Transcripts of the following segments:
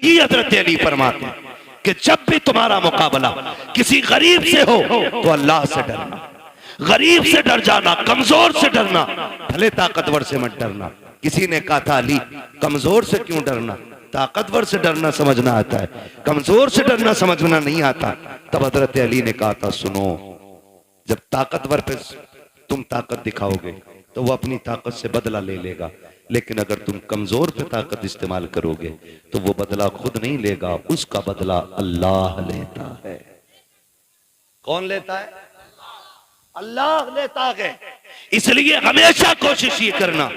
ही हजरत अली फरमाते हैं कि जब भी तुम्हारा मुकाबला किसी गरीब से हो तो अल्लाह से डरना, गरीब से डर जाना, कमजोर से डरना, भले ताकतवर से मत डरना। किसी ने कहा था अली कमजोर से क्यों डरना, ताकतवर से डरना समझना आता है, कमजोर से डरना समझना नहीं आता। तब हजरत अली ने कहा था सुनो, जब ताकतवर पे तुम ताकत दिखाओगे तो वो अपनी ताकत से बदला ले लेगा, लेकिन अगर तुम कमजोर पे ताकत इस्तेमाल करोगे तो वो बदला खुद नहीं लेगा, उसका बदला अल्लाह लेता है। कौन लेता है? अल्लाह लेता है। इसलिए हमेशा कोशिश ये करना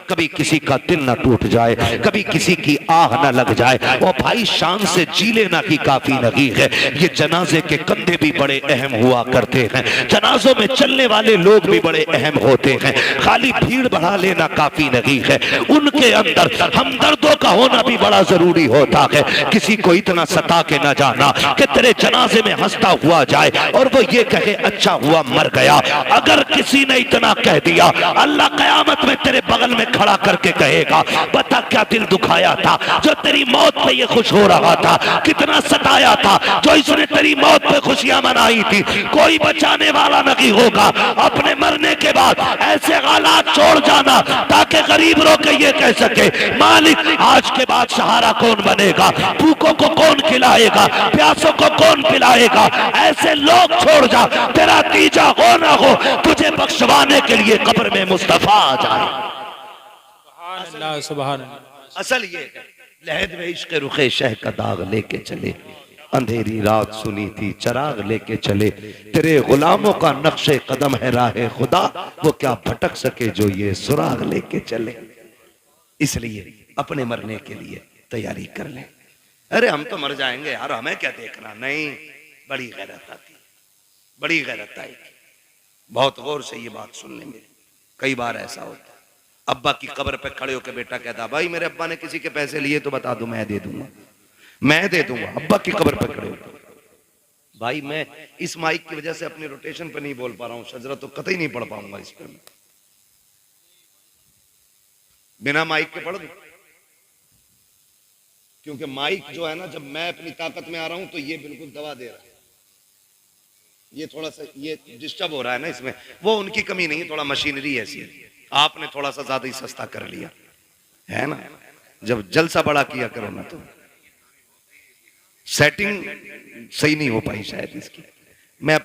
कभी किसी का दिल ना टूट जाए, कभी किसी की आह ना लग जाए। वो भाई शान से जी लेना की काफी नहीं है। ये जनाजे के कंधे भी बड़े अहम हुआ करते हैं, जनाजों में चलने वाले लोग भी बड़े अहम होते हैं। खाली भीड़ बढ़ा लेना काफी नहीं है, उनके अंदर हमदर्दों का होना भी बड़ा जरूरी होता है। किसी को इतना सता के ना जाना कि तेरे जनाजे में हंसता हुआ जाए और वो ये कहे अच्छा हुआ मर गया। अगर किसी ने इतना कह दिया, अल्लाह कयामत में तेरे बगल में खड़ा करके कहेगा बता क्या दिल दुखाया था जो तेरी मौत पे ये खुश हो रहा था, कितना सताया था जो इसने तेरी मौत पे खुशियां मनाई थी। कोई बचाने वाला नहीं होगा। अपने मरने के बाद ऐसे हालात छोड़ जाना ताकि गरीब रो के ये कह सके मालिक आज के बाद सहारा कौन बनेगा, भूखों को कौन खिलाएगा, प्यासों को कौन पिलाएगा। ऐसे लोग छोड़ जा, तेरा तीजा हो ना हो तुझे बख्शवाने के लिए कब्र में मुस्तफा आ जाए। असल ये है लहद में इश्क रुखे शह का दाग लेके चले, अंधेरी रात सुनी थी चराग लेके चले। तेरे गुलामों का नक्शे कदम है राहे खुदा, वो क्या भटक सके जो ये सुराग लेके चले। इसलिए अपने मरने के लिए तैयारी कर ले। अरे हम तो मर जाएंगे यार, हमें क्या देखना। नहीं, बड़ी गैरत आती, बड़ी गैरत आएगी। बहुत गौर से ये बात सुन लेंगे। कई बार ऐसा होता है अब्बा की कब्र पे खड़े होकर बेटा कहता भाई मेरे अब्बा ने किसी के पैसे लिए तो बता दो, मैं दे दूंगा, मैं दे दूंगा। अब्बा की कब्र पे खड़े होकर भाई मैं इस माइक की वजह से अपनी रोटेशन पे नहीं बोल पा रहा हूं, शजरा तो कतई नहीं पढ़ पाऊंगा इस पे, बिना माइक के पढ़ दूं। क्योंकि माइक जो है ना, जब मैं अपनी ताकत में आ रहा हूं तो ये बिल्कुल दबा दे रहा है, ये थोड़ा सा ये डिस्टर्ब हो रहा है ना इसमें। वो उनकी कमी नहीं है, थोड़ा मशीनरी ऐसी है, आपने थोड़ा सा ज्यादा ही सस्ता कर लिया है ना। जब जलसा बड़ा किया करो ना तो सेटिंग सही नहीं हो पाई शायद इसकी। मैं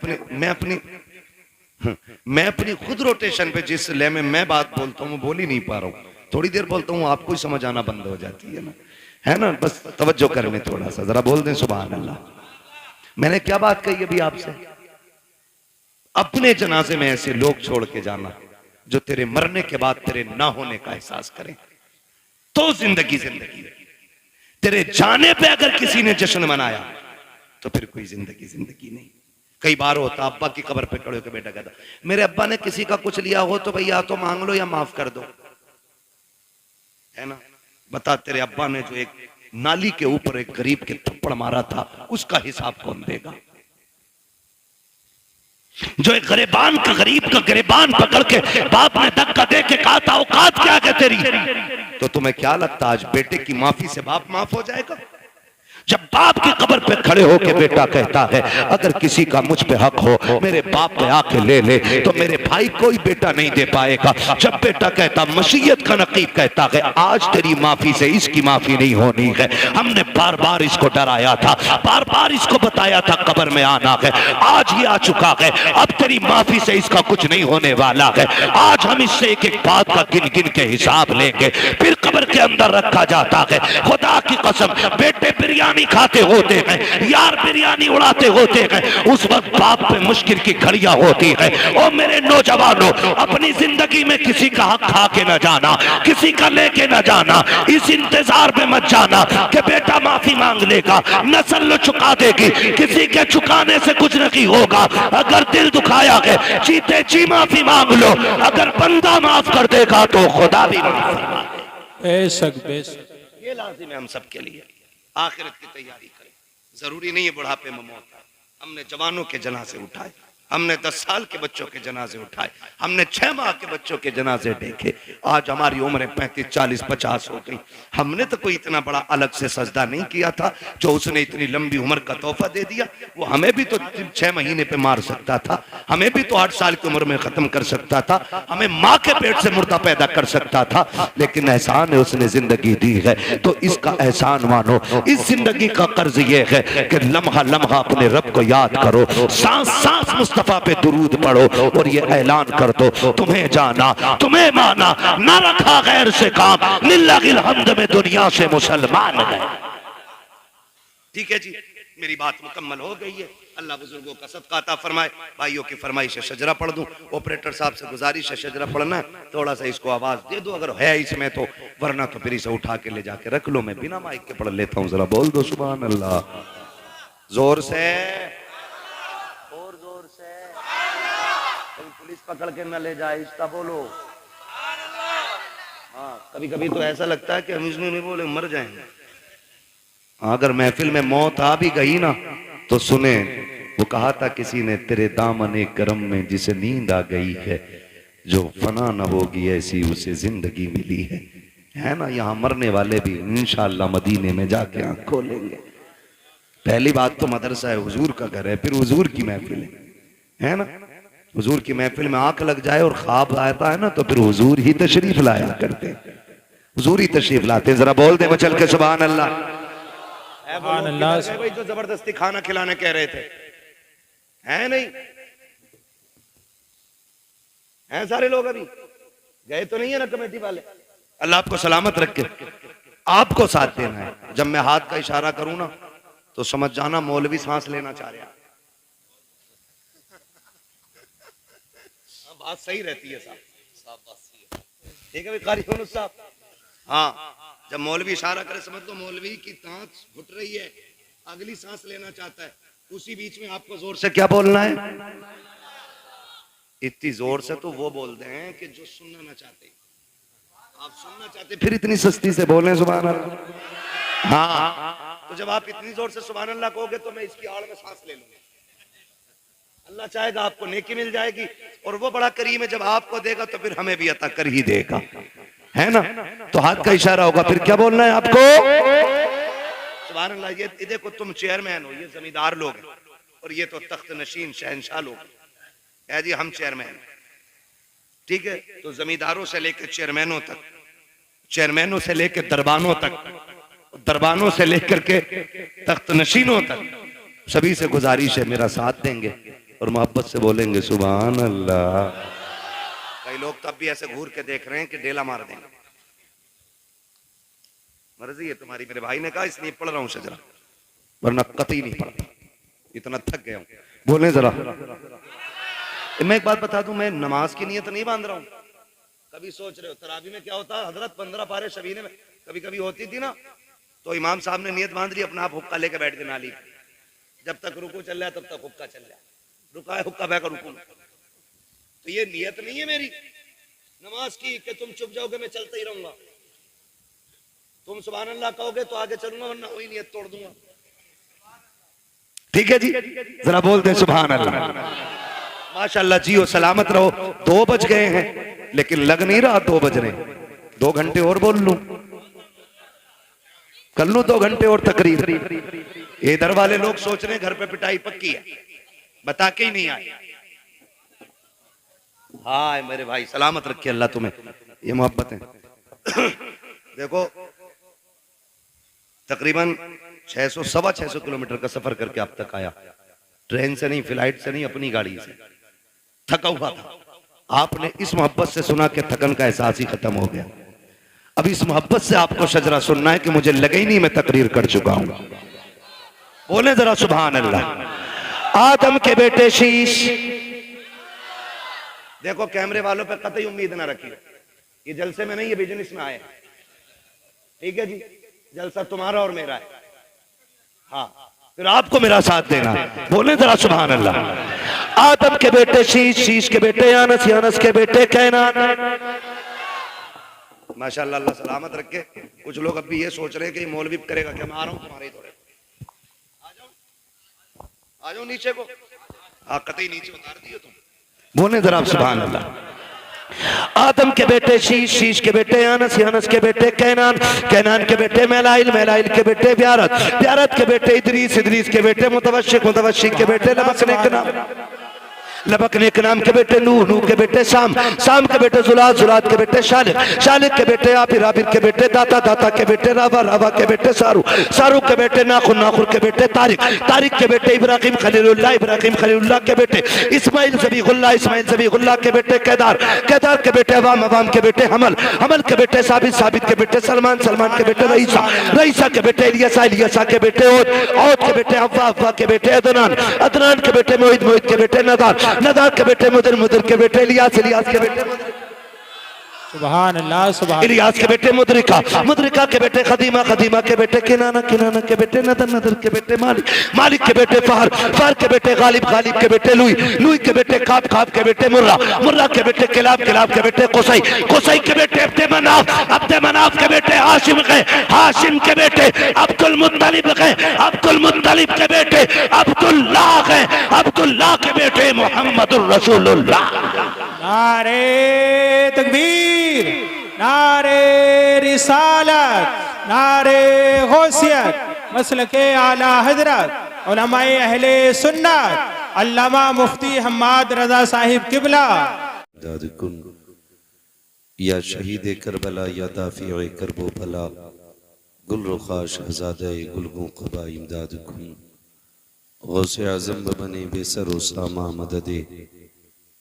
अपनी खुद रोटेशन पे जिस ले में मैं बात बोलता हूँ बोल ही नहीं पा रहा हूँ। थोड़ी देर बोलता हूँ आपको ही समझ आना बंद हो जाती है ना। बस तवज्जो करने थोड़ा सा, जरा बोल दें सुभान अल्लाह। मैंने क्या बात कही अभी आपसे? अपने जनाजे में ऐसे लोग छोड़ के जाना जो तेरे मरने के बाद तेरे ना होने का एहसास करें, तो जिंदगी जिंदगी। तेरे जाने पे अगर किसी ने जश्न मनाया तो फिर कोई जिंदगी जिंदगी नहीं। कई बार होता अब्बा की कब्र पे खड़े होकर बेटा कहता मेरे अब्बा ने किसी का कुछ लिया हो तो भैया तो मांग लो या माफ कर दो, है ना। बता तेरे अब्बा ने जो एक नाली के ऊपर एक गरीब के थप्पड़ मारा था उसका हिसाब कौन देगा? जो एक गरीबान का गरीब का गिरबान पकड़ के बाप ने धक्का दे के कहा था औकात क्या है तेरी, तो तुम्हें क्या लगता आज बेटे की माफी से बाप माफ हो जाएगा? जब बाप की कब्र पे खड़े होके बेटा कहता है अगर किसी का मुझ पे हक हो मेरे बाप पे आके ले ले, तो मेरे भाई कोई बेटा नहीं दे पाएगा। जब बेटा कहता मशीयत का नकीब कहता है आज तेरी माफी से इसकी माफी नहीं होनी है, हमने बार बार इसको डराया था, बार बार इसको बताया था कब्र में आना है, आज ये आ चुका है, अब तेरी माफी से इसका कुछ नहीं होने वाला है। आज हम इससे एक एक बात का गिन गिन के हिसाब लेंगे। फिर कब्र के अंदर रखा जाता है। खुदा की कसम बेटे बिरयानी खाते होते हैं, यार बिरयानी उड़ाते होते हैं, उस वक्त बाप पे मुश्किल की घड़ियां होती है। ओ मेरे नौजवानों, अपनी जिंदगी में किसी का हक खा के न जाना, किसी का लेके न जाना, इस इंतजार में मत जाना कि बेटा माफी मांग लेगा, नस्ल चुका देगी। किसी के चुकाने से कुछ नहीं होगा। अगर दिल दुखाया है जीते जी माफी मांग लो, अगर बंदा माफ कर देगा तो खुदा भी माफ फरमा दे। बेशक ये लाजिम है हम सबके लिए। आखिरत की तैयारी करें, जरूरी नहीं है बुढ़ापे में मौत, हमने जवानों के जनाजे उठाए, हमने 10 साल के बच्चों के जनाजे उठाए, हमने 6 माह के बच्चों के जनाजे देखे। आज हमारी उम्र 35, 40, 50 हो गई। हमने तो कोई इतना बड़ा अलग से सजदा नहीं किया था। जो उसने इतनी लंबी उम्र का तोहफा दे दिया, वो हमें भी तो 6 महीने पे मार सकता था, हमें भी तो 8 साल की उम्र में खत्म कर सकता था, हमें माँ के पेट से मुर्दा पैदा कर सकता था। लेकिन एहसान है, उसने जिंदगी दी है तो इसका एहसान मानो। इस जिंदगी का कर्ज ये है कि लम्हा लम्हा अपने रब को याद करो, सांस सांस मुस्तफा पे दुरूद पढ़ो और ये ऐलान कर दो, तुम्हें जाना तुम्हें माना, ना रखा गैर से काम, लिल्लाहिल हम्द में दुनिया से मुसलमान है। ठीक है जी, मेरी बात मुकम्मल हो गई है। अल्लाह बुजुर्गों का सदका अता फरमाए। भाइयों की फरमाइश है शजरा पढ़ दूं। ऑपरेटर साहब से गुजारिश है, शजरा पढ़ना है, थोड़ा सा इसको आवाज दे दो अगर है इसमें तो, वरना तो फिर इसे उठा के ले जाके रख लो। मैं बिना माइक के पढ़ लेता हूँ, जरा बोल दो सुभान अल्लाह जोर से, और जोर से, पुलिस पकड़ के न ले जाए, इसका बोलो। हाँ, कभी कभी तो ऐसा लगता है कि हम इसमें नहीं बोले मर जाएंगे। अगर महफिल में मौत आ भी गई ना तो सुने, वो कहा था किसी ने, तेरे दामने करम में जिसे नींद आ गई है, जो फना न होगी ऐसी उसे जिंदगी मिली है ना। यहाँ मरने वाले भी इंशाअल्लाह मदीने में जाके आंख खोलेंगे। पहली बात तो मदरसा है, हुजूर का घर है, फिर हुजूर की महफिल है ना। हुजूर की महफिल में आंख लग जाए और ख्वाब आता है ना, तो फिर हुजूर ही तशरीफ लाया करते, हुजूर ही तशरीफ लाते। जरा बोल दे चल के सुभान अल्लाह। भाई जो जबरदस्ती खाना खिलाने कह रहे थे, है नहीं हैं सारे लोग, अभी गए तो नहीं है ना कमेटी वाले। अल्लाह आपको सलामत रखे, आपको साथ देना है। जब मैं हाथ का इशारा करूं ना तो समझ जाना मौलवी सांस लेना चाह रहा। बात सही रहती है साहब, ठीक है कारी साहब। हाँ, जब मौलवी इशारा करे समझ लो मौलवी की सांस घुट रही है, अगली सांस लेना चाहता है। उसी बीच में आपको जोर से क्या बोलना है, इतनी जोर से तो वो बोलते हैं कि जो सुनना ना चाहते, आप सुनना चाहते फिर इतनी सस्ती से बोलें सुभान अल्लाह। हाँ, तो जब आप इतनी जोर से सुभान अल्लाह कहोगे तो मैं इसकी आड़ में सांस ले लूंगा। अल्लाह चाहेगा आपको नेकी मिल जाएगी, और वो बड़ा करीम है, जब आपको देगा तो फिर हमें भी अता कर ही देगा, है ना। तो हाथ का इशारा होगा, फिर क्या बोलना है आपको, सुभान अल्लाह। ये देखो तुम चेयरमैन हो, ये जमींदार लोग हैं, और ये तो तख्त नशीन शहंशाह लोग है जी, हम चेयरमैन, ठीक है। तो जमींदारों से लेकर चेयरमैनों तक, चेयरमैनों से लेकर दरबानों तक, दरबानों से लेकर के तख्त नशीनों तक, सभी से गुजारिश है मेरा साथ देंगे और मोहब्बत से बोलेंगे सुभान अल्लाह। कई लोग तो अब भी ऐसे घूर के देख रहे हैं कि डेला मार देंगे। मर्जी है तुम्हारी, मेरे भाई ने कहा इसलिए पढ़ रहा हूं शजरा, वरना कतई नहीं पढ़ता, इतना थक गया हूं। बोले जरा, मैं एक बात बता दूं, मैं नमाज की नियत नहीं बांध रहा हूं। कभी सोच रहे हो तरावी में क्या होता है हजरत, 15 पारे शबीने में कभी कभी होती थी ना, तो इमाम साहब ने नियत बांध ली, अपना आप हुक्का लेके बैठ के नाली, जब तक रुकू चल रहा है तब तक हुक्का चल रहा है, रुका है हुक्का बहकर रुकू। तो ये नियत नहीं है मेरी नमाज की कि तुम चुप जाओगे मैं चलता ही रहूंगा। तुम सुभान अल्लाह कहोगे तो आगे चलूंगा, वरना वही नियत तोड़ दूंगा। ठीक है जी, जरा बोल दे सुभान अल्लाह। माशाअल्लाह, जियो सलामत रहो। 2 बज गए हैं लेकिन लग नहीं रहा 2 बज रहे। 2 घंटे और बोल लूं, कर लूं 2 घंटे और तकरीर। इधर वाले लोग सोच रहे हैं घर पे पिटाई पक्की है, बता के ही नहीं आए। हाँ मेरे भाई, सलामत रखे अल्लाह तुम्हें, ये मोहब्बत है। देखो तकरीबन 600 सवा 600 किलोमीटर का सफर करके अब तक आया, ट्रेन से नहीं, फ्लाइट से नहीं, अपनी गाड़ी से। थका हुआ था, आपने इस मोहब्बत से सुना कि थकन का एहसास ही खत्म हो गया। अब इस मोहब्बत से आपको शजरा सुनना है कि मुझे लगे ही नहीं मैं तकरीर कर चुका हूं। बोले जरा सुभान अल्लाह। आदम के बेटे शीश, देखो कैमरे वालों पे कतई उम्मीद ना रखिए, ये जलसे में नहीं, ये बिजनेस में आए, ठीक है जी। जलसा तुम्हारा और मेरा है, हाँ, फिर आपको मेरा साथ देना। बोले जरा सुभान अल्लाह। आदम के बेटे शीश, शीश के बेटे यानस, यानस के बेटे कैनान। माशाअल्लाह, अल्लाह सलामत रखे। कुछ लोग अब भी ये सोच रहे हैं कि मौलवी करेगा क्या, मैं आ रहा हूं तुम्हारे थोड़े, आ जाओ नीचे को, कतई नीचे उतार दिए तुम। बोले जरा आप सुभान अल्लाह। आदम के बेटे शीश, शीश के बेटे अनस, अनस के बेटे कैनान, कैनान के बेटे मैलाइल, मैलाइल के बेटे ब्यारत, ब्यारत के बेटे इदरीस, इदरीस के बेटे मुतवशिक, मुतवशिक के बेटे लबकने के नाम, लबकने के नाम के बेटे नूह, नूह के बेटे शाम, शाम के बेटे जुलाद, जुलाद के बेटे शालिक, शालिक के बेटे आबिर, आबिर के बेटे दाता, दाता के बेटे रावा, रावा के बेटे सारू, सारू के बेटे नाखुर, नाखुर के बेटे तारिक, तारिक के बेटे इब्राहिम खलीलुल्लाह, इब्राहिम खलीलुल्लाह के बेटे इस्माइल ज़बीहुल्लाह, इस्माइल ज़बीहुल्लाह के बेटे केदार, केदार के बेटे अवाम, अवाम के बेटे हमल, हमल के बेटे साबित, साबित के बेटे सलमान, सलमान के बेटे रईसा, रईसा के बेटे इलियासा, इलियासा के बेटे औद, औद के बेटे अव्वा, अव्वा के बेटे अदनान, अदनान के बेटे मोहित, मोहित के बेटे नदार, नदार के बेटे मुदर, मुदर के बेटे इलियास, इलियास के बेटे सुभान अल्लाह, सुभान इलियास के बेटे मुद्रिका, मुद्रिका के बेटे खदीमा, खदीमा के बेटे किनाना, किनाना के बेटे नदर, नदर के बेटे मालिक, मालिक के बेटे फहर, फहर के बेटे गालिब, गालिब के बेटे लुई, लुई के बेटे खाब, खाब के बेटे मुर्रा, मुर्रा के बेटे किलाब, किलाब के बेटे कुसई, कुसई के बेटे अब्दे मनाफ, अब्दे मनाफ के बेटे हाशिम के, हाशिम के बेटे अब्दुल मुत्तलिब के, अब्दुल मुत्तलिब के बेटे अब्दुल्लाह के, अब्दुल्लाह के बेटे मोहम्मदुर रसूलुल्लाह। नारे तकबीर, नारे रिसालत, नारे गौसियत, मसलके आला हजरत उलमाए अहले सुन्नत अल्लामा मुफ्ती हम्माद रजा साहिब किबला। या शहीद करबला या दाफिए करबो भला, गुल रुखा शहजादे गुलगों क़बा इमदाद कुन, गौसे आज़म बने बेसर उसामा मददे,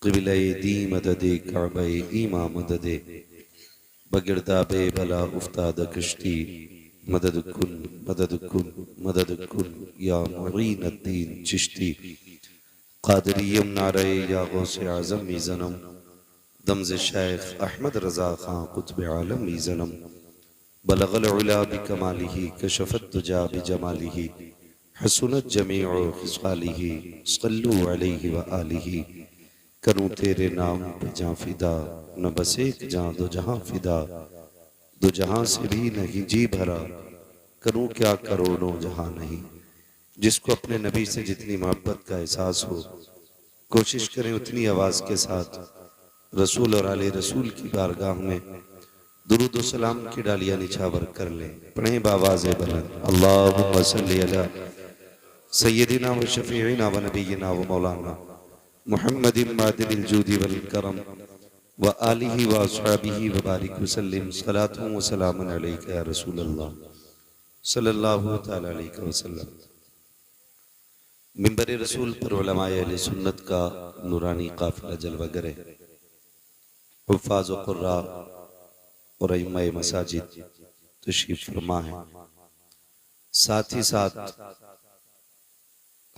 क़िबले दी मददे काबे ईमा मददे, बगिरदाबे भला उफ्ताद कश्ती, मदद कुन, मदद कुन, मदद कुन या मुईन अद्दीन चिश्ती, क़ादिरियम नारे या गौसे आज़म मीज़नम, दमज़ शेख अहमद रज़ा खां कुतुब आलम मीज़नम, बलगल उला बिकमालिही कशफत दुजा बिजमालिही, हसनत जमीउ खिसालिही, सल्लु अलैहि व आलिही, करूं तेरे नाम पे जां फिदा, न बस एक जां दो जहां फिदा, दो जहां से भी नहीं जी भरा, करूं क्या करोड़ों जहां नहीं। जिसको अपने नबी से जितनी मोहब्बत का एहसास हो, कोशिश करें उतनी आवाज़ के साथ रसूल और आले रसूल की बारगाह में दुरूद व सलाम की डालियां निछावर कर लें। पढ़ें बावाज़े बुलंद, अल्लाहुम्मा सल्ली अला सय्यदिना व शफीइना व नबीना व मौलाना मुहम्मदिन मादिनिल जूदी वल करम व आलिही व अस्हाबिही व बारिक वसल्लिम, सलातु व सलामुन अलैका या रसूल अल्लाह सल्लल्लाहु तआला अलैहि वसल्लम। मिंबर रसूल पर उलमाए अहले सुन्नत का नूरानी काफिला जलवागर है। हुफ़ाज़ व क़ुर्रा और अइम्माए मसाजिद तशरीफ़ फरमा है। साथ ही साथ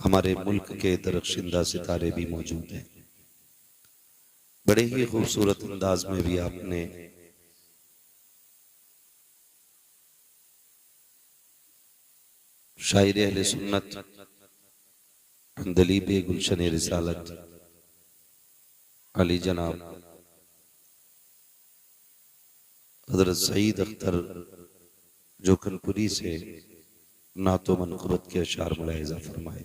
हमारे मुल्क के दरख्शिंदा सितारे भी मौजूद हैं। बड़े ही खूबसूरत अंदाज में भी आपने शायर अहले सुन्नत अंदलीब गुलशन रिसालत अली जनाब हजरत सईद अख्तर जोखनपुरी से नातो मनक़बत के अशार मुलाहिज़ा फरमाए।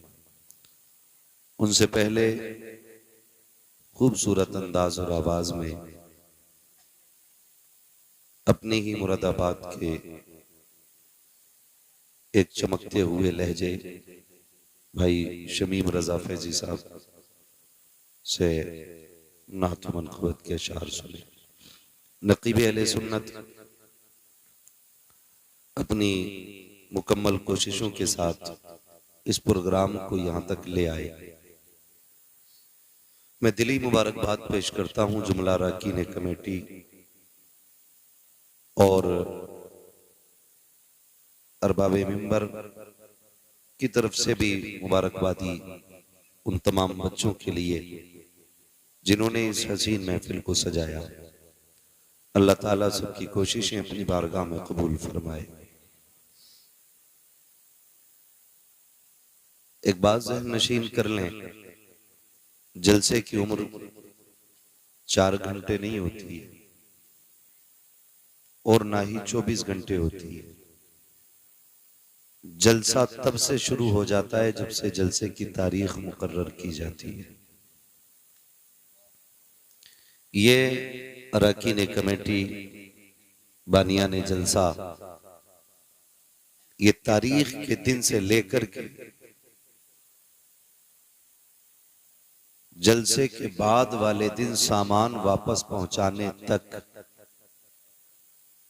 उनसे पहले खूबसूरत अंदाज और आवाज में अपने ही मुरादाबाद के एक चमकते हुए लहजे भाई शमीम रजा फैजी साहब से नात मनक़बत के अशार सुने। नक़ीब अहले सुन्नत अपनी मुकम्मल कोशिशों के साथ इस प्रोग्राम को यहाँ तक ले आए। मैं दिली मुबारकबाद पेश करता हूँ जुमला अरकान कमेटी और अरबाबे मिंबर की तरफ से भी मुबारकबादी उन तमाम बच्चों के लिए जिन्होंने इस हसीन महफिल को सजाया। अल्लाह ताला सबकी कोशिशें अपनी बारगाह में कबूल फरमाए। एक बात ज़हन नशीन कर लें, जलसे की उम्र 4 घंटे नहीं होती है और ना ही 24 घंटे होती है। जलसा तब से शुरू हो जाता है जब से जलसे की तारीख मुकर्रर की जाती है। ये अरकान कमेटी, बानियान जलसा, ये तारीख के दिन से लेकर के जलसे के बाद वाले दिन सामान वापस पहुंचाने तक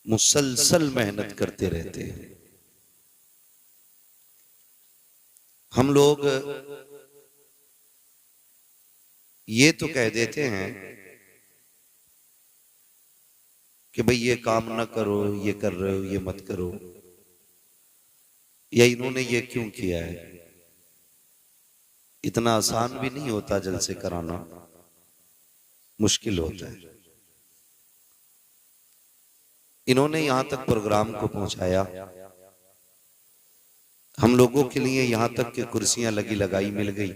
मुसलसल मेहनत करते रहते हैं। हम लोग ये तो कह देते हैं कि भाई ये काम ना करो, ये कर रहे हो, ये मत करो, या इन्होंने ये क्यों किया है। इतना आसान भी नहीं होता जलसे कराना, मुश्किल होता है। इन्होंने यहां तक प्रोग्राम को पहुंचाया, हम लोगों के लिए यहां तक कि कुर्सियां लगी लगाई मिल गई,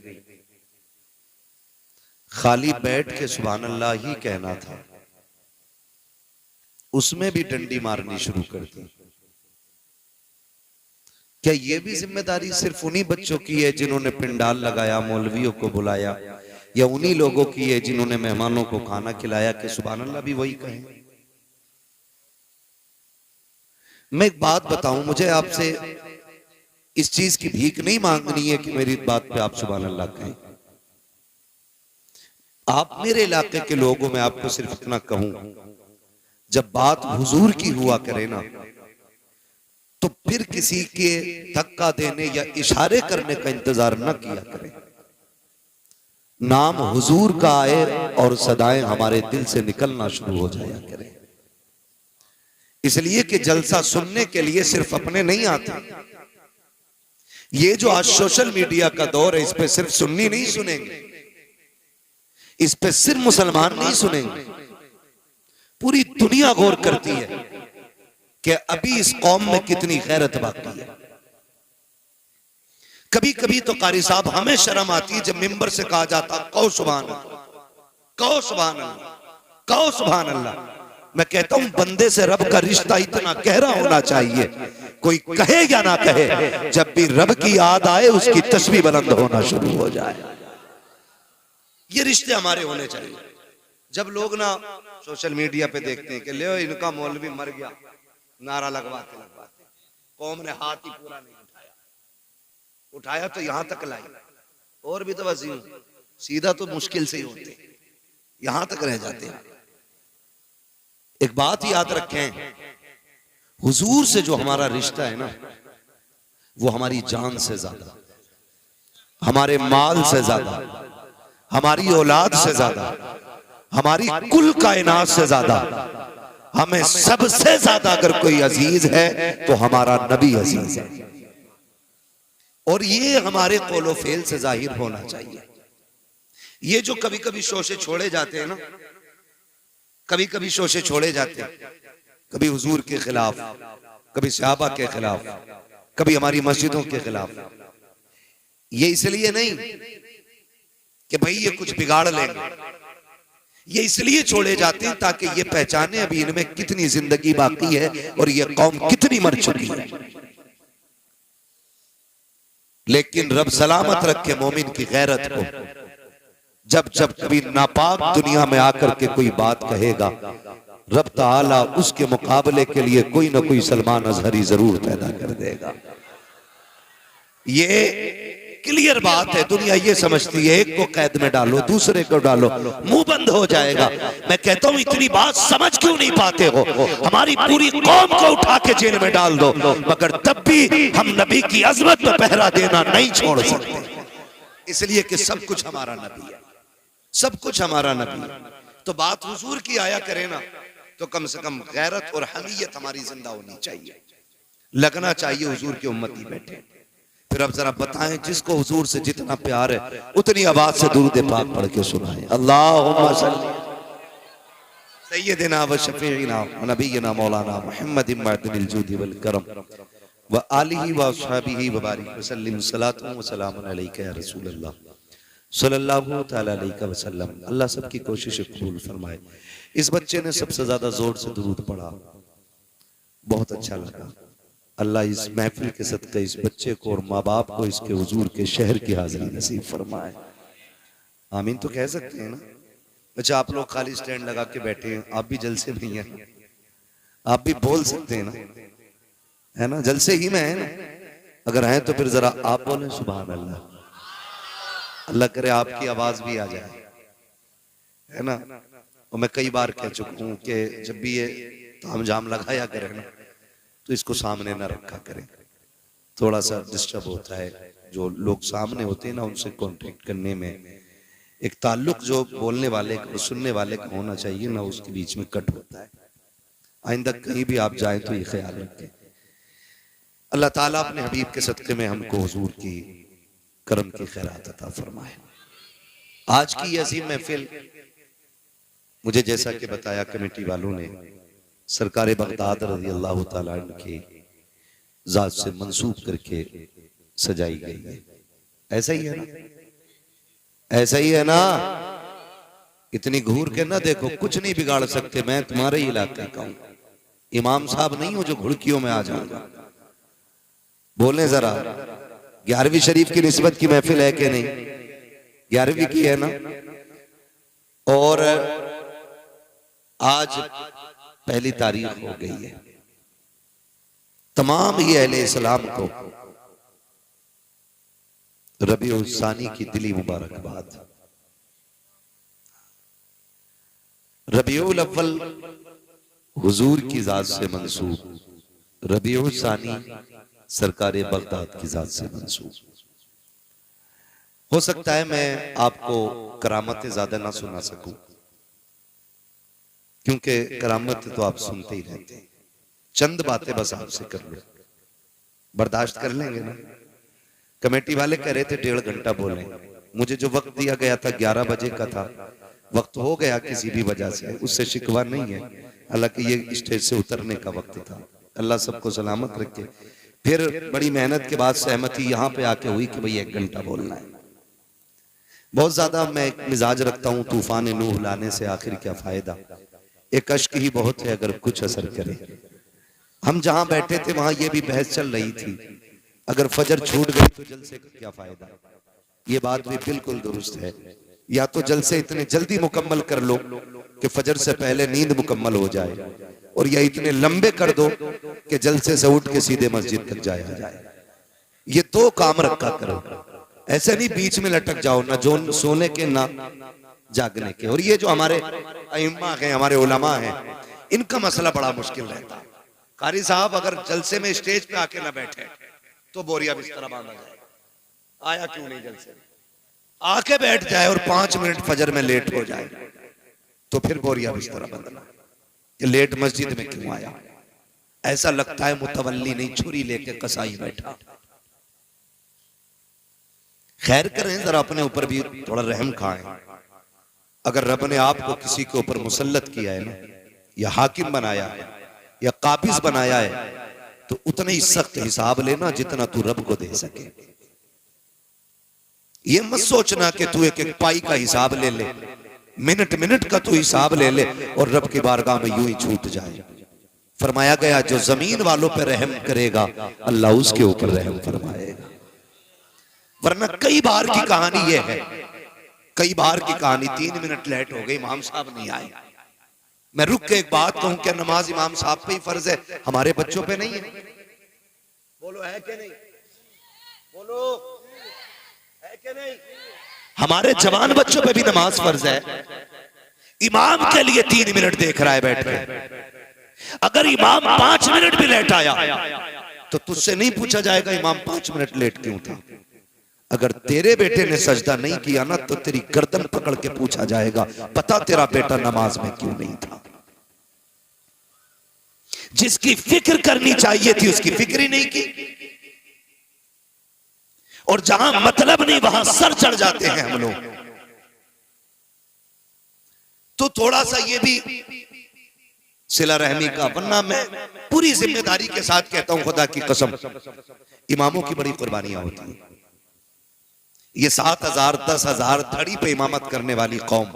खाली बैठ के सुभान अल्लाह ही कहना था, उसमें भी डंडी मारनी शुरू कर दी। क्या ये भी जिम्मेदारी सिर्फ उन्हीं बच्चों की है जिन्होंने पिंडाल लगाया, मौलवियों को बुलाया, या उन्हीं लोगों की है जिन्होंने मेहमानों को खाना खिलाया कि सुभान अल्लाह भी वही कहें? मैं एक बात बताऊं, मुझे आपसे इस चीज की भीख नहीं मांगनी है कि मेरी बात पे आप सुभान अल्लाह कहें। आप मेरे इलाके के लोगों में आपको सिर्फ इतना कहूं, जब बात हुजूर की हुआ करे ना, तो फिर किसी के धक्का देने या इशारे करने का इंतजार न किया करें। नाम हुजूर का आए और सदाएं हमारे दिल से निकलना शुरू हो जाया करें। इसलिए कि जलसा सुनने के लिए सिर्फ अपने नहीं आते। ये जो आज सोशल मीडिया का दौर है, इस पे सिर्फ सुन्नी नहीं सुनेंगे, इस पे सिर्फ मुसलमान नहीं सुनेंगे, पूरी दुनिया गौर करती है कि अभी इस कौम में कितनी गैरत बाकी है। कभी कभी तो कारी साहब हमें शर्म आती है जब मिंबर से कहा जाता कहो सुभान अल्लाह, कहो सुभान अल्लाह, कहो सुभान अल्लाह। मैं कहता हूं बंदे से रब का रिश्ता इतना गहरा होना चाहिए, कोई कहे या ना कहे, जब भी रब की याद आए उसकी तस्बीह बुलंद होना शुरू हो जाए। ये रिश्ते हमारे होने चाहिए। जब लोग ना सोशल मीडिया पे देखते हैं कि ले इनका मौलवी मर गया, नारा लगवाते लगवाते, कौम ने हाथ ही पूरा नहीं उठाया, उठाया तो यहां तक लाई, और भी तो बस सीधा तो मुश्किल से ही होते, यहां तक रह जाते हैं। एक बात याद रखें, हुजूर से जो हमारा रिश्ता है ना, वो हमारी जान से ज्यादा, हमारे माल से ज्यादा, हमारी औलाद से ज्यादा, हमारी कुल कायनात से ज्यादा, हमें सबसे ज्यादा अगर कोई अजीज है तो हमारा नबी अजीज है। और ये हमारे कौलो फेल से जाहिर होना चाहिए। ये जो कभी कभी शोशे छोड़े जाते हैं ना, कभी कभी शोशे छोड़े जाते हैं, कभी हुजूर के खिलाफ, कभी सहाबा के खिलाफ, कभी हमारी मस्जिदों के खिलाफ, ये इसलिए नहीं कि भाई ये कुछ बिगाड़ लेंगे, ये इसलिए छोड़े जाते हैं ताकि ये पहचाने अभी इनमें कितनी जिंदगी बाकी है और ये कौम कितनी मर चुकी है। लेकिन रब सलामत रखे मोमिन की गैरत को। जब जब कभी नापाक दुनिया में आकर के कोई बात कहेगा, रब ताला उसके मुकाबले के लिए कोई ना कोई सलमान अजहरी जरूर पैदा कर देगा। ये क्लियर बात है। दुनिया ये समझती है एक को कैद में डालो, दूसरे को डालो, मुंह बंद हो जाएगा। मैं कहता हूं इतनी बात समझ क्यों नहीं पाते हो? हमारी पूरी कौम को उठा के जेल में डाल दो, मगर तब भी हम नबी की अजमत में पहरा देना नहीं छोड़ सकते, इसलिए कि सब कुछ हमारा नबी है, सब कुछ हमारा नबी है। तो बात हुजूर की आया करे ना, तो कम से कम गैरत और हमीयत हमारी जिंदा होनी चाहिए, लगना चाहिए हुजूर की उम्मती बैठे। फिर अब जरा बताएं, जिसको हुजूर से जितना प्यार है उतनी आवाज से दुरूद पाक पढ़ के सुनाएं। अल्लाहुम्मा सल्ली सय्यिदिना व शफीइना व नबीना मौलाना मुहम्मदिन मअदिनिल जूदी वल करम व आलिहि व अस्हाबिहि व बारिक वसल्लिम सलातु व सलामुन अलैका या रसूल अल्लाह सल्लल्लाहु तआला अलैहि वसल्लम। अल्लाह सबकी कोशिश कबूल फरमाए। इस बच्चे ने सबसे ज्यादा जोर से दुरूद पढ़ा, बहुत अच्छा लगा। अल्लाह इस महफिल के सदक़े इस बच्चे को और माँ बाप को इसके हुजूर के शहर की हाजिरी नसीब फरमाए। आमीन तो कह सकते हैं ना। अच्छा, आप लोग खाली स्टैंड लगा के बैठे हैं, आप भी जलसे में ही हैं, आप भी बोल सकते हैं ना, है ना, जलसे ही में है ना। अगर हैं तो फिर जरा आप बोलें सुभान अल्लाह। अल्लाह करे आपकी आवाज भी आ जाए, है ना। और मैं कई बार कह चुका हूं कि जब भी ये ताम जाम लगाया करें ना तो इसको सामने ना रखा करें, थोड़ा सा डिस्टर्ब होता है। जो लोग सामने होते हैं ना उनसे कांटेक्ट करने में एक ताल्लुक जो बोलने वाले को सुनने वाले का होना चाहिए ना, उसके बीच में कट होता है। आइंदा कहीं भी आप जाएं तो ये ख्याल रखें। अल्लाह ताला अपने हबीब के सदक़े में हमको हुजूर की करम की खैरात अता फरमाए। आज की ये अजीम महफिल मुझे जैसा कि बताया कमेटी वालों ने सरकार बगदाद रज़ी अल्लाह ताला अन्हु के ज़ात से मंसूब करके सजाई गई है। ऐसा ही है ना, ऐसा ही है ना। इतनी घूर के ना देखो, कुछ नहीं बिगाड़ सकते। मैं तुम्हारे ही इलाके का हूं, इमाम साहब नहीं हो जो घुड़कियों में आ जाऊंगा। बोले जरा, 11वीं शरीफ की निस्बत की महफिल है कि नहीं? 11वीं की है ना। और आज पहली तारीख हो गई है। तमाम ही अहले इस्लाम को रबीउल सानी की दिली मुबारकबाद। रबीउल अव्वल हुजूर की जात से मंसूब, रबीउल सानी सरकार बगदाद की जात से मंसूब। हो सकता है मैं आपको करामतें ज्यादा ना सुना सकूं, क्योंकि करामत तो आप सुनते ही रहते हैं। चंद बातें बस आपसे कर लो, बर्दाश्त कर लेंगे ना। कमेटी वाले कह रहे थे 1.5 घंटा बोले, मुझे जो वक्त दिया गया था 11 बजे का था, वक्त हो गया किसी भी वजह से, उससे शिकवा नहीं है। हालांकि ये स्टेज से उतरने का वक्त था। अल्लाह सबको सलामत रखे। फिर बड़ी मेहनत के बाद सहमति यहाँ पे आके हुई कि भाई 1 घंटा बोलना है। बहुत ज्यादा मैं एक मिजाज रखता हूँ, तूफान नूह लाने से आखिर क्या फायदा, एक अश्क ही बहुत है अगर कुछ असर करे। हम जहां बैठे थे वहां ये भी बहस चल रही थी, अगर फजर छूट गई तो जलसे का क्या फायदा। ये बात भी बिल्कुल दुरुस्त है। या तो जलसे इतने जल्दी मुकम्मल कर लो कि फजर से पहले नींद मुकम्मल हो जाए, और या इतने लंबे कर दो कि जलसे से उठ के सीधे मस्जिद तक जाया जाए। ये 2 काम रखा करो, ऐसे नहीं बीच में लटक जाओ, ना जो सोने के ना जागने के। और ये जो हमारे अइम्मा हैं, हमारे उलमा हैं, इनका मसला बड़ा मुश्किल रहता है। कारी साहब अगर जलसे में स्टेज पे आके ना बैठे तो बोरिया बिस्तर बांधा जाएगा। आया क्यों नहीं जलसे, आके बैठ जाए और 5 मिनट फजर में लेट हो जाए तो फिर बोरिया बिस्तर बंधना कि लेट मस्जिद में क्यों आया। ऐसा लगता है मुतवल्ली नहीं, छुरी लेके कसाई बैठा। खैर करें, जरा अपने ऊपर भी थोड़ा रहम खाएं। अगर रब ने आपको किसी के ऊपर मुसल्लत किया है ना, या हाकिम बनाया है या काबिज बनाया है, तो उतना ही सख्त हिसाब लेना जितना तू रब को दे सके। ये मत सोचना कि तू एक एक पाई का हिसाब ले ले, मिनट मिनट का तू हिसाब ले ले और रब की बारगाह में यूं ही छूट जाए। फरमाया गया जो जमीन वालों पर रहम करेगा अल्लाह उसके ऊपर रहम फरमाएगा। वरना कई बार की कहानी ये है, कई बार की कहानी 3 मिनट लेट हो गई, इमाम साहब नहीं आए। मैं रुक के एक बात कहूं, क्या नमाज इमाम साहब पे ही फर्ज है, हमारे बच्चों पे नहीं है? बोलो है कि नहीं, बोलो है कि नहीं? हमारे जवान बच्चों पे भी नमाज फर्ज है। इमाम के लिए 3 मिनट देख रहा है बैठ के, अगर इमाम 5 मिनट भी लेट आया तो तुझसे नहीं पूछा जाएगा इमाम 5 मिनट लेट क्यों था। अगर तेरे बेटे ने सजदा नहीं किया ना तो तेरी गर्दन पकड़ के पूछा जाएगा, पता तेरा बेटा नमाज में क्यों नहीं था। जिसकी फिक्र करनी चाहिए थी उसकी फिक्र ही नहीं की, और जहां मतलब नहीं वहां सर चढ़ जाते हैं हम लोग। तो थोड़ा सा ये भी सिला रहमी का, वरना मैं पूरी जिम्मेदारी के साथ कहता हूं, खुदा की कसम, इमामों की बड़ी कुर्बानियां होती हैं। ये 7,000 10,000 धड़ी पे इमामत करने वाली कौम,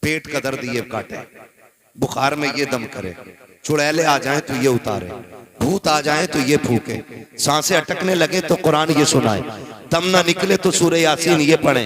पेट का दर्द ये काटे, बुखार में ये दम करे, चुड़ैले आ जाए तो ये उतारे, भूत आ जाए तो ये फूके, सांसें अटकने लगे तो कुरान ये सुनाए, दम ना निकले तो सूरह यासीन ये पढ़े,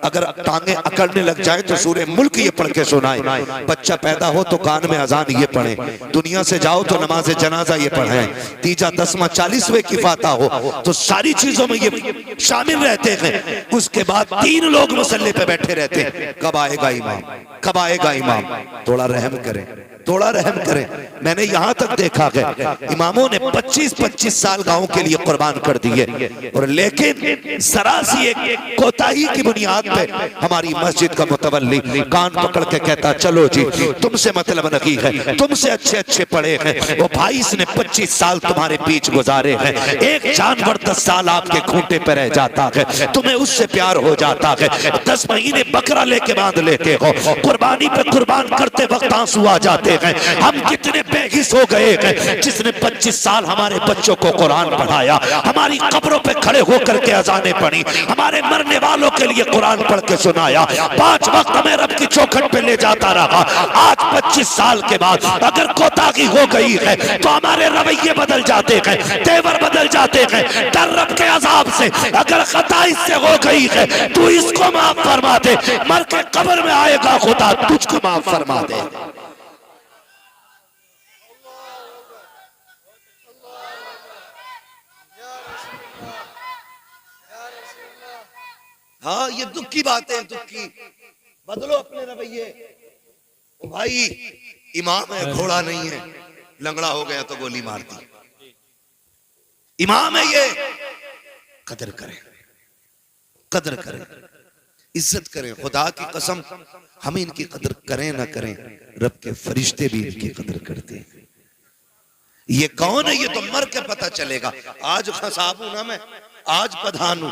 अगर टांगे अकड़ने लग जाए तो सूरह मुल्क ये पढ़ के सुनाए, बच्चा पैदा हो तो कान में अजान ये पढ़े, दुनिया से जाओ तो नमाज जनाजा ये पढ़े, तीजा दसवां 40वें की फाता हो, तो सारी चीजों में ये शामिल रहते हैं। उसके बाद 3 लोग मुसल्ले पे बैठे रहते हैं, कब आएगा इमाम, कब आएगा इमाम। थोड़ा रहम करें, थोड़ा रहम करें। मैंने यहां तक देखा है इमामों ने 25-25 साल गांव के लिए कुर्बान कर दिए, और लेकिन जरा सी एक कोताही की बुनियाद पे हमारी मस्जिद का मुतवल्ली कान पकड़ के कहता चलो जी तुमसे मतलब नहीं है, तुमसे अच्छे अच्छे पढ़े हैं वो भाई, इसने 25 साल तुम्हारे बीच गुजारे हैं, एक जानवर 10 साल आपके खूंटे पे रह जाता है, तुम्हें उससे प्यार हो जाता है, 10 महीने बकरा लेके बांध लेते हो, कुर्बानी पे कुर्बान करते वक्त आंसू आ जाते हैं। हम कितने बेहिस हो गए हैं, जिसने 25 साल हमारे बच्चों को कुरान पढ़ाया, हमारी कब्रों पे खड़े होकर के अजानें पढ़ी, हमारे मरने वालों के लिए कुरान पढ़ के सुनाया, 5 वक्त हमें रब की चौखट पे ले जाता रहा। आज 25 साल के बाद अगर कोताही हो गई है तो हमारे रवैये बदल जाते हैं, तेवर बदल जाते हैं, डर रब के अजाब से अगर खता इससे हो गई है तू इसको माफ फरमा दे, मर के कब्र में आएगा खुदा तुझको माफ फरमा दे। हाँ ये दुख की बात है, दुख की, बदलो अपने रवैये। भाई इमाम है, घोड़ा नहीं है, लंगड़ा हो गया तो गोली मार दी, इमाम है ये, कदर करें, कदर करें, इज्जत करें। खुदा की कसम हम इनकी कदर करें ना करें, रब के फरिश्ते भी इनकी कदर करते हैं। ये कौन है ये तो मर के पता चलेगा। आज खसाब हूं ना मैं, आज प्रधान हूं,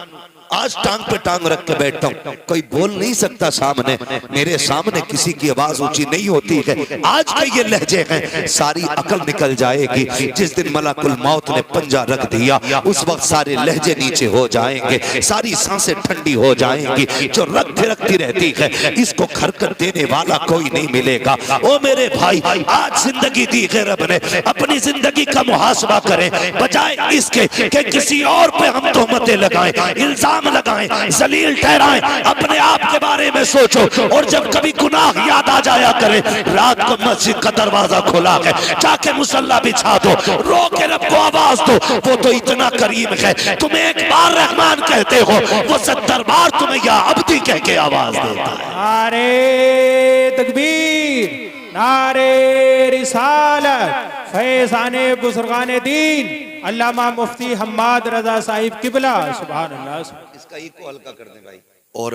आज टांग पे टांग रख के बैठता हूं, कोई बोल नहीं सकता सामने, मेरे सामने किसी की आवाज ऊंची नहीं होती है। आज के ये लहजे हैं, सारी अकल निकल जाएगी। जिस दिन मलकुल मौत ने पंजा रख दिया उस वक्त सारे लहजे नीचे हो जाएंगे, सारी सांसें ठंडी हो जाएंगी। जो रग थिरकती रहती है इसको खरकत देने वाला कोई नहीं मिलेगा। ओ मेरे भाई, आज जिंदगी दी है रब ने, अपनी जिंदगी का मुहासबा करें, बजाय इसके कि किसी और पे हम तोहमतें लगाएं, इल्जाम लगाएं, जलील ठहराएं। अपने आप के बारे में सोचो, और जब कभी गुनाह याद आ जाया करे, रात को मस्जिद का दरवाजा खुला है, जाके मुसल्ला बिछा दो, रो के रब को आवाज दो, वो तो इतना करीम है, तुम एक बार रहमान कहते हो, वो 70 बार तुम्हें या अब्दी कह के आवाज देता है। नारे तकबीर, नारे रिसालत, फैज़ाने बुजुर्गाने दीन अल्लामा मुफ्ती हम्माद रजा साहिब किबला, सुभान अल्लाह। इसका इको हल्का कर दें भाई, और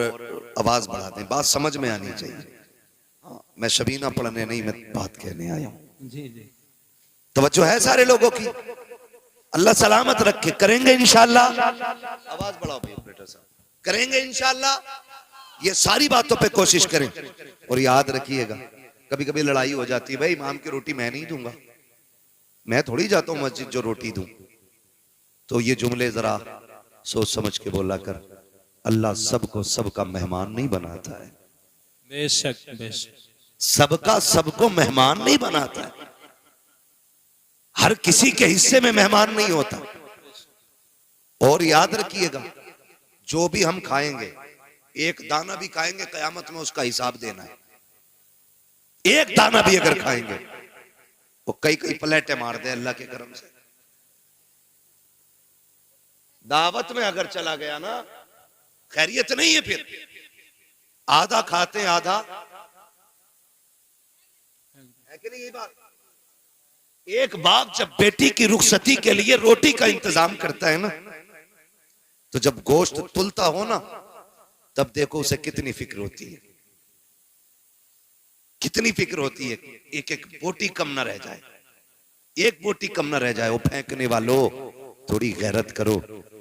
आवाज बढ़ा दें, बात समझ में आनी चाहिए। मैं शबीना पढ़ने नहीं, मैं बात कहने आया हूं। जी जी, तवज्जो है सारे लोगों की, अल्लाह सलामत रखे। करेंगे इंशाअल्लाह, आवाज बढ़ाओ भाई ऑपरेटर साहब, करेंगे इंशाअल्लाह। ये सारी बातों पे कोशिश करें, और याद रखिएगा कभी कभी लड़ाई हो जाती है, भाई इमाम की रोटी मैं नहीं दूंगा, मैं थोड़ी जाता हूं मस्जिद जो रोटी दूं। तो ये जुमले जरा सोच समझ के बोला कर। अल्लाह सबको सबका मेहमान नहीं बनाता है, बेशक बेशक, सबका सबको मेहमान नहीं बनाता है, हर किसी के हिस्से में मेहमान नहीं होता। और याद रखिएगा जो भी हम खाएंगे, एक दाना भी खाएंगे कयामत में उसका हिसाब देना है। एक दाना भी अगर खाएंगे, वो कई कई प्लेटें मार दे अल्लाह के करम से। दावत में अगर चला गया ना, खैरियत नहीं है, फिर आधा खाते आधा है कि नहीं ये बात। एक बाप जब बेटी की रुखसती के लिए रोटी का इंतजाम करता है ना, तो जब गोश्त तुलता हो ना, तब देखो उसे कितनी फिक्र होती है, कितनी फिक्र होती है। एक एक बोटी कम ना रह जाए, एक बोटी कम ना रह जाए। वो फेंकने वालों थोड़ी गैरत करो,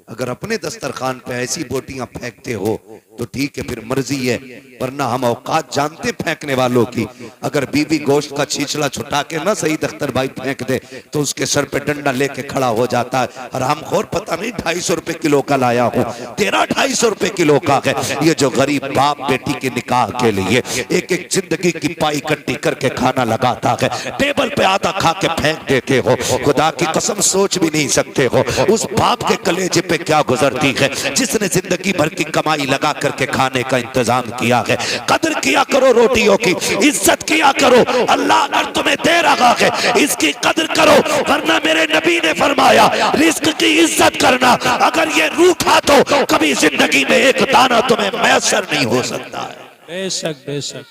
अगर अपने दस्तरखान पे ऐसी बोटियां फेंकते हो तो ठीक है, फिर मर्जी है, वरना हम औकात जानते फेंकने वालों की। अगर बीवी गोश्त का छीछड़ा छुटा के ना सईद अख्तर भाई फेंक दे तो उसके सर पे डंडा लेके खड़ा हो जाता है। और हम खोर पता नहीं 250 रुपए किलो का लाया हूँ, तेरा 250 रुपए किलो का है। ये जो गरीब बाप बेटी के निकाह के लिए एक एक जिंदगी की पाई इकट्ठी करके खाना लगाता है, टेबल पे आधा खा के फेंक देते हो। खुदा की कसम सोच भी नहीं सकते हो उस बाप के कलेजे पे क्या गुजरती है जिसने जिंदगी भर की कमाई लगा करके खाने का इंतजाम किया है। कदर किया करो रोटियों की, इज्जत किया करो। अल्लाह अगर तुम्हें दे रहा है इसकी कदर करो, वरना मेरे नबी ने फरमाया रिस्क की इज्जत करना। अगर ये रूठा तो कभी जिंदगी में एक दाना तुम्हें मैसर नहीं हो सकता है। बेशक बेशक।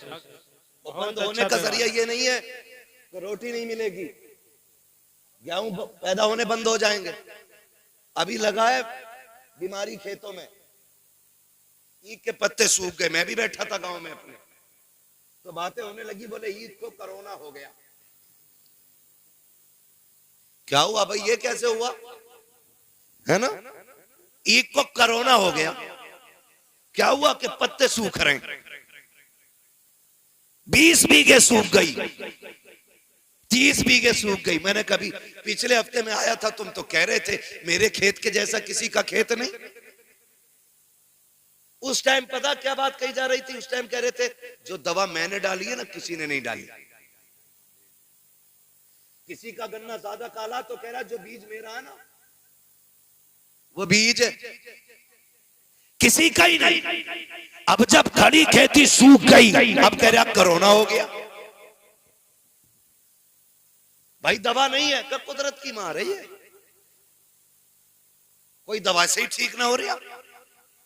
बंद होने का जरिया ये नहीं है तो रोटी नहीं मिलेगी, गेहूं पैदा होने बंद हो जाएंगे। अभी लगा है बीमारी खेतों में, ईद के पत्ते सूख गए। मैं भी बैठा था गांव में अपने, तो बातें होने लगी, बोले ईद को कोरोना हो गया। क्या हुआ भाई, ये कैसे हुआ है ना? ईद को कोरोना हो गया, क्या हुआ कि पत्ते सूख रहे हैं। 20 बीघे सूख गई, 30 बीघे सूख गई। मैंने कभी पिछले हफ्ते में आया था, तुम तो कह रहे थे मेरे खेत के जैसा किसी का खेत नहीं। उस टाइम पता क्या बात कही जा रही थी? उस टाइम कह रहे थे जो दवा मैंने डाली है ना किसी ने नहीं डाली। किसी का गन्ना ज्यादा काला तो कह रहा जो बीज मेरा है ना वो बीज है, किसी का ही नहीं। अब जब खड़ी खेती सूख गई, अब कह रहा कोरोना हो गया। भाई दवा नहीं है, कब कुदरत की मार है ये, कोई दवा से ही ठीक ना हो रहा।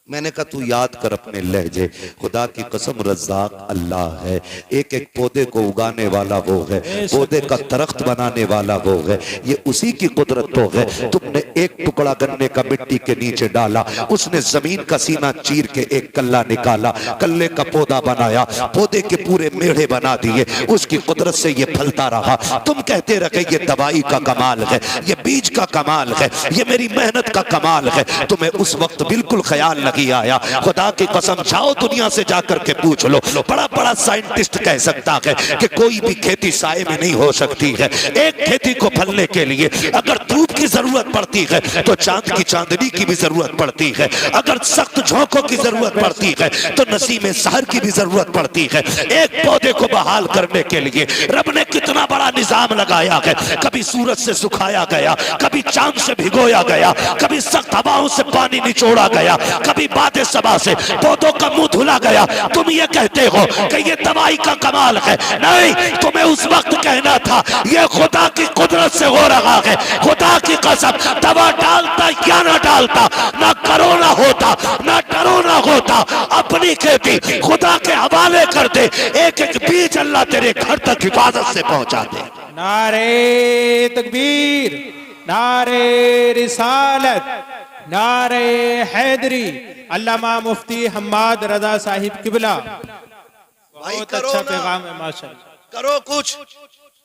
मैंने कहा तू याद कर अपने लहजे, खुदा की कसम रज़्ज़ाक़ अल्लाह है। एक एक पौधे को उगाने वाला वो है, पौधे का दरख्त बनाने वाला वो है। ये उसी की कुदरत तो है। तुमने एक टुकड़ा गन्ने का मिट्टी के नीचे डाला, उसने जमीन का सीना चीर के एक कल्ला निकाला, कल्ले का पौधा बनाया, पौधे के पूरे मेढ़े बना दिए, उसकी कुदरत से ये फलता रहा। तुम कहते रहे ये दवाई का कमाल है, ये बीज का कमाल है, ये मेरी मेहनत का कमाल है। तुम्हें उस वक्त बिल्कुल ख्याल नहीं आया। खुदा की कसम जाओ दुनिया से जाकर के पूछ लो, बड़ा बड़ा साइंटिस्ट कह सकता है कि कोई भी खेती साए में नहीं हो सकती है। एक खेती को फलने के लिए अगर धूप की जरूरत पड़ती है तो चांद की चांदनी की भी जरूरत पड़ती है। अगर सख्त झोंकों की जरूरत पड़ती है तो नसीम सहर की भी जरूरत पड़ती है। एक पौधे को बहाल करने के लिए रब ने कितना बड़ा निजाम लगाया है। कभी सूरज से सुखाया गया, कभी चांद से भिगोया गया, कभी सख्त हवाओं से पानी निचोड़ा गया, कभी बादे सबा से पौधों का मुंह धुला गया। तुम ये कहते हो कि ये दवाई का कमाल है। नहीं, तुम्हें उस वक्त कहना था ये खुदा की कुदरत से हो रहा है। खुदा की कसम दवा डालता या ना डालता, ना कोरोना होता ना कोरोना होता। अपनी खेती खुदा के हवाले कर दे, एक एक बीज अल्लाह तेरे घर तक हिफाजत से पहुंचा दे। नारे तकबीर, नारे रिसालत, नारे हैदरी। अल्लामा मुफ्ती हम्माद रजा साहिब किबला, बहुत अच्छा पैगाम है माशाअल्लाह। करो कुछ,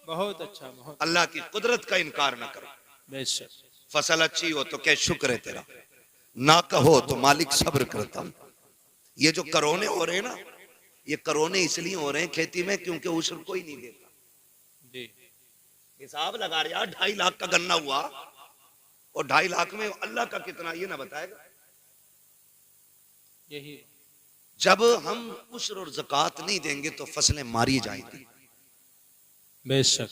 बहुत अच्छा, बहुत अल्लाह की कुदरत का इनकार ना करो। बेशक। फसल अच्छी हो तो क्या शुक्र है तेरा, ना कहो तो मालिक सब्र करता हूं। ये जो करोने हो रहे हैं ना, ये करोने इसलिए हो रहे हैं खेती में क्योंकि उशर कोई नहीं देता। जी, हिसाब लगा रहे यार, 2.5 लाख का गन्ना हुआ और 2.5 लाख में अल्लाह का कितना ये ना बताएगा। यही जब हम उशर और ज़कात नहीं देंगे तो फसलें मारी जाएंगी। बेशक।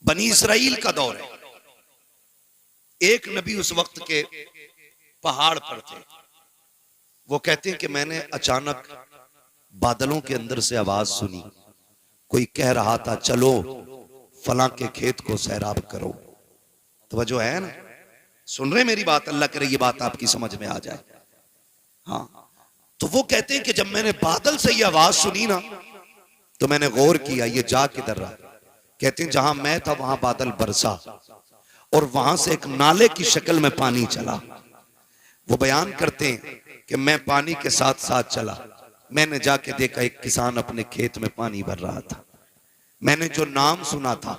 बनी इसराइल का दौर है। एक नबी उस वक्त के पहाड़ पर थे। वो कहते हैं कि मैंने अचानक बादलों के अंदर से आवाज सुनी, कोई कह रहा था चलो फलां के खेत को सैराब करो। तो जो है ना, सुन रहे मेरी बात? अल्लाह करे ये बात आपकी समझ में आ जाए। हाँ, तो वो कहते हैं कि जब मैंने बादल से ये आवाज सुनी ना तो मैंने गौर किया ये जा किधर रहा। कहते हैं जहां मैं था वहां बादल बरसा और वहां से एक नाले की शक्ल में पानी चला। वो बयान करते हैं कि मैं पानी के साथ साथ चला। मैंने जाके देखा एक किसान अपने खेत में पानी भर रहा था। मैंने जो नाम सुना था,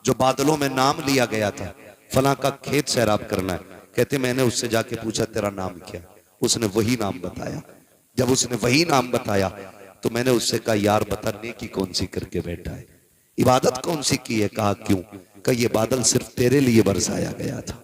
जो बादलों में नाम लिया गया था, फलां का खेत सैराब करना है, कहते मैंने उससे जाके पूछा तेरा नाम क्या? उसने वही नाम बताया। जब उसने वही नाम बताया तो मैंने उससे कहा यार बता नेकी कौन सी करके बैठा है, इबादत कौन सी की है? कहा क्यों? कहा ये बादल सिर्फ तेरे लिए बरसाया गया था।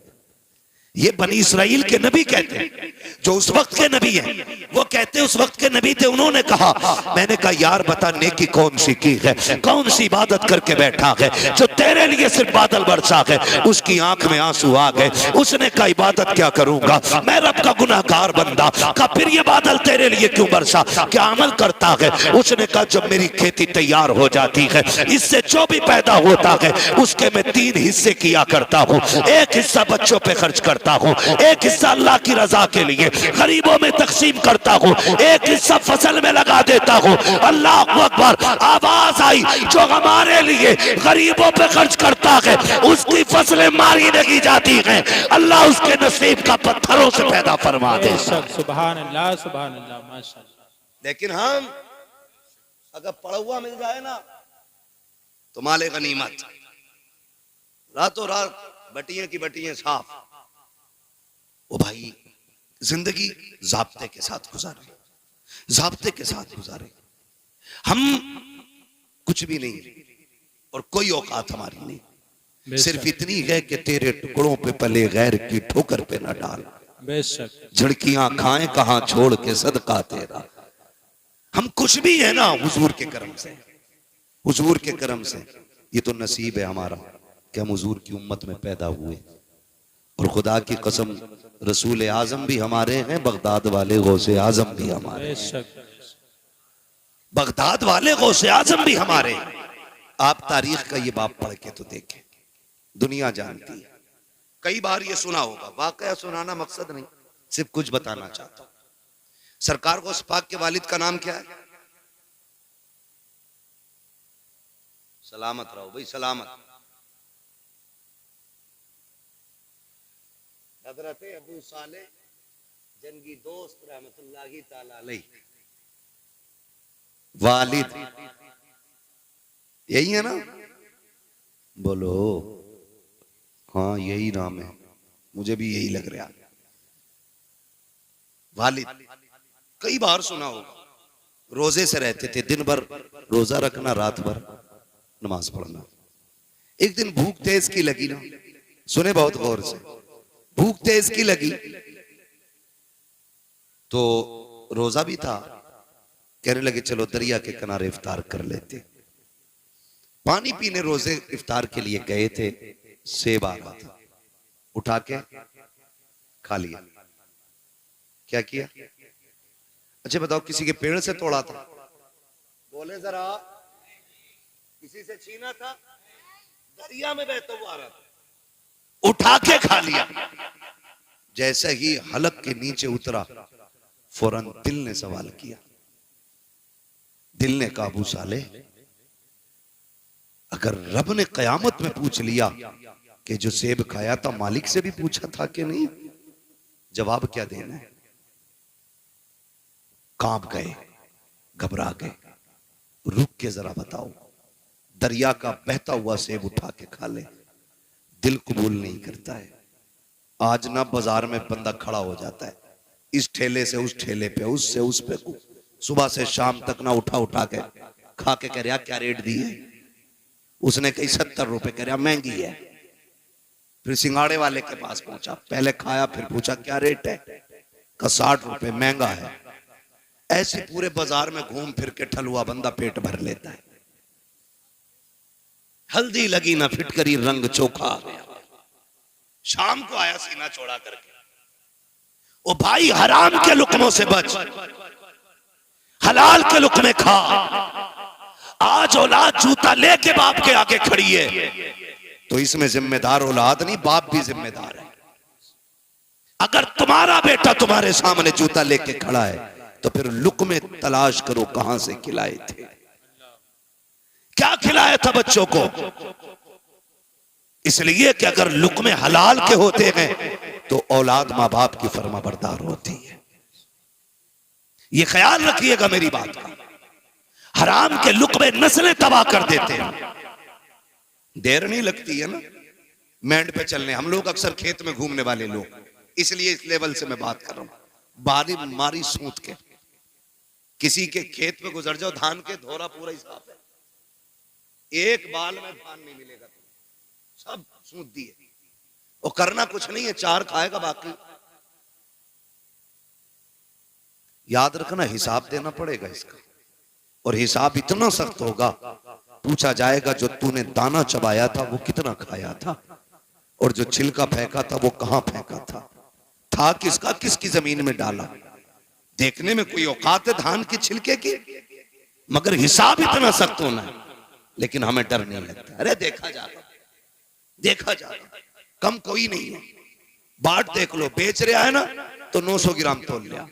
ये बनी इसराइल के नबी कहते हैं, जो उस वक्त के नबी हैं, वो कहते हैं उस वक्त के नबी थे। उन्होंने कहा, मैंने कहा यार बता नेकी कौन सी की है, कौन सी इबादत करके बैठा है जो तेरे लिए सिर्फ बादल बरसा गए? उसकी आंख में आंसू आ गए। उसने कहा इबादत क्या करूंगा, मैं रब का गुनाहगार बंदा। कहा फिर ये बादल तेरे लिए क्यों बरसा, क्या अमल करता है? उसने कहा जब मेरी खेती तैयार हो जाती है, इससे जो भी पैदा होता है उसके मैं 3 हिस्से किया करता हूँ। एक हिस्सा बच्चों पे खर्च करता हूँ, एक हिस्सा अल्लाह की रजा के लिए गरीबों में तकसीम करता हूँ, एक हिस्सा फसल में लगा देता हूँ। अल्लाह अकबर। आवाज आई, जो हमारे लिए गरीबों पे खर्च करता है उसकी फसलें मारी नहीं जाती हैं, अल्लाह उसके नसीब का पत्थरों से पैदा फरमा दे। बेशक, सुभान अल्लाह, सुभान अल्लाह, माशाअल्लाह। लेकिन हम अगर पड़ा हुआ मिल जाए ना तो माले गनीमत, रातों रात बटियां की बटियां साफ। ओ भाई जिंदगी ज़ाब्ते के साथ गुजारे, ज़ाब्ते के साथ गुजारे। हम कुछ भी नहीं और कोई औकात हमारी नहीं, सिर्फ इतनी है कि तेरे टुकड़ों पे पले गैर की ठोकर पे न डाल। बेशक, झड़कियां खाएं कहां छोड़ के सदका तेरा। हम कुछ भी है ना हुजूर के करम से, हुजूर के करम से। ये तो नसीब है हमारा कि हम हुजूर की उम्मत में पैदा हुए। और खुदा की कसम रसूल आजम भी हमारे हैं, बगदाद वाले गौसे आजम भी हमारे, बेशक, बगदाद वाले गौसे आजम भी हमारे। आप तारीख का ये बाप पढ़ के तो देखें, दुनिया जानती है। कई बार ये सुना होगा, वाकया सुनाना मकसद नहीं, सिर्फ कुछ बताना चाहता हूं। सरकार को पाक के वालिद का नाम क्या है? सलामत रहो भाई, सलामत। हजरत अबू साले जंगी दोस्त रहमतुल्लाहि ताला अलैह वालिद, यही है ना? बोलो हाँ यही नाम है, मुझे भी यही लग रहा है। वालिद कई बार सुना होगा। रोजे से रहते थे, दिन भर रोजा रखना, रात भर नमाज पढ़ना। एक दिन भूख तेज की लगी ना, सुने बहुत गौर से, भूख तेज की लगी तो रोजा भी था, कहने लगे चलो दरिया के किनारे इफ्तार कर लेते। पानी पीने रोजे इफ्तार के लिए गए थे, सेब आ रहा था, उठा के खा लिया। क्या किया? अच्छा बताओ, किसी के पेड़ से तोड़ा था? बोले जरा, किसी से छीना था? दरिया में बहता हुआ आ रहा था, उठा के खा लिया। जैसे ही हलक के नीचे उतरा, फौरन दिल ने सवाल किया। दिल ने कहा अबू साले, अगर रब ने कयामत में पूछ लिया कि जो सेब खाया था मालिक से भी पूछा था कि नहीं, जवाब क्या देना है? कांप गए, घबरा गए। रुक के जरा बताओ, दरिया का बहता हुआ सेब उठा के खा ले, दिल कबूल नहीं करता है। आज ना बाजार में बंदा खड़ा हो जाता है, इस ठेले से उस ठेले पे, उससे उस पे, सुबह से शाम तक ना उठा उठा के खा के कह रहा क्या रेट दी है? उसने कही 70 रुपए, कह रहा महंगी है। फिर सिंगाड़े वाले के पास पहुंचा, पहले खाया फिर पूछा क्या रेट है? का 60 रुपए, महंगा है। ऐसे पूरे बाजार में घूम फिर के ठलुआ बंदा पेट भर लेता है। हल्दी लगी ना फिटकरी, रंग चोखा आ गया। शाम को आया सीना चौड़ा करके, ओ भाई हराम के लुकमों से बच, हलाल के लुकमे खा। आज औलाद जूता लेके बाप के आगे खड़ी है, तो इसमें जिम्मेदार औलाद नहीं, बाप भी जिम्मेदार है। अगर तुम्हारा बेटा तुम्हारे सामने जूता लेके खड़ा है तो फिर लुकमे तलाश करो कहां से खिलाए थे, क्या खिलाया था बच्चों को। इसलिए कि अगर लुकमे हलाल के होते हैं तो औलाद मां बाप की फर्मा बरदार होती है। ये ख्याल रखिएगा मेरी बात का। हराम के लुकमे नस्लें तबाह कर देते हैं। देर नहीं लगती है ना मैंड पे चलने। हम लोग अक्सर खेत में घूमने वाले लोग, इसलिए इस लेवल से मैं बात कर रहा हूं। बारी मारी सूत के किसी के खेत पे गुजर जाओ, धान के धोरा पूरा ही साफ है, एक बाल में धान नहीं मिलेगा तुम्हें, सब सूत दिए। वो करना कुछ नहीं है, चार खाएगा बाकी। याद रखना, हिसाब देना पड़ेगा इसका, और हिसाब इतना सख्त होगा, पूछा जाएगा जो तूने दाना चबाया था वो कितना खाया था, और जो छिलका फेंका था वो कहां फेंका था किसका, किसकी जमीन में डाला। देखने में कोई औकात है धान के छिलके की, मगर हिसाब इतना सख्त होना है। लेकिन हमें डर नहीं लगता, अरे देखा जाएगा, देखा जाएगा, कम कोई नहीं है। बाट देख लो, बेच रहा है ना तो 900 ग्राम तोल लिया,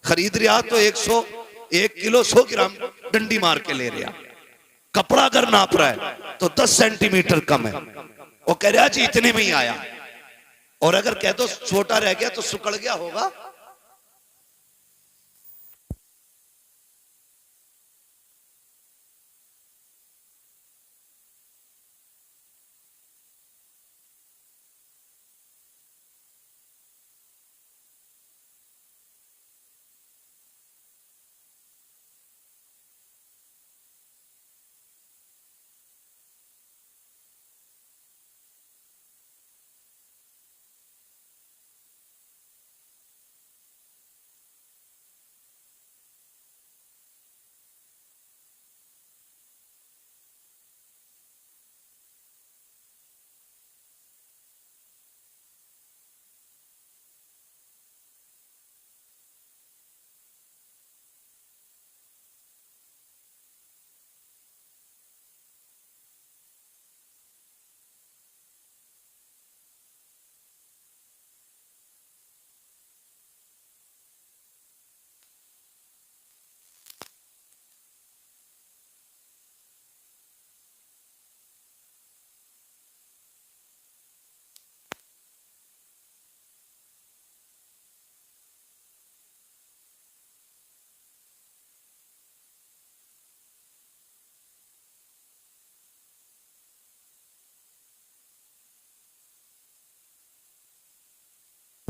खरीद रहा तो 1 किलो 100 ग्राम डंडी मार के ले रहा। कपड़ा अगर नाप रहा है तो 10 सेंटीमीटर कम है, वो कह रहा जी इतने में ही आया, और अगर कह दो छोटा रह गया तो सुकड़ गया होगा।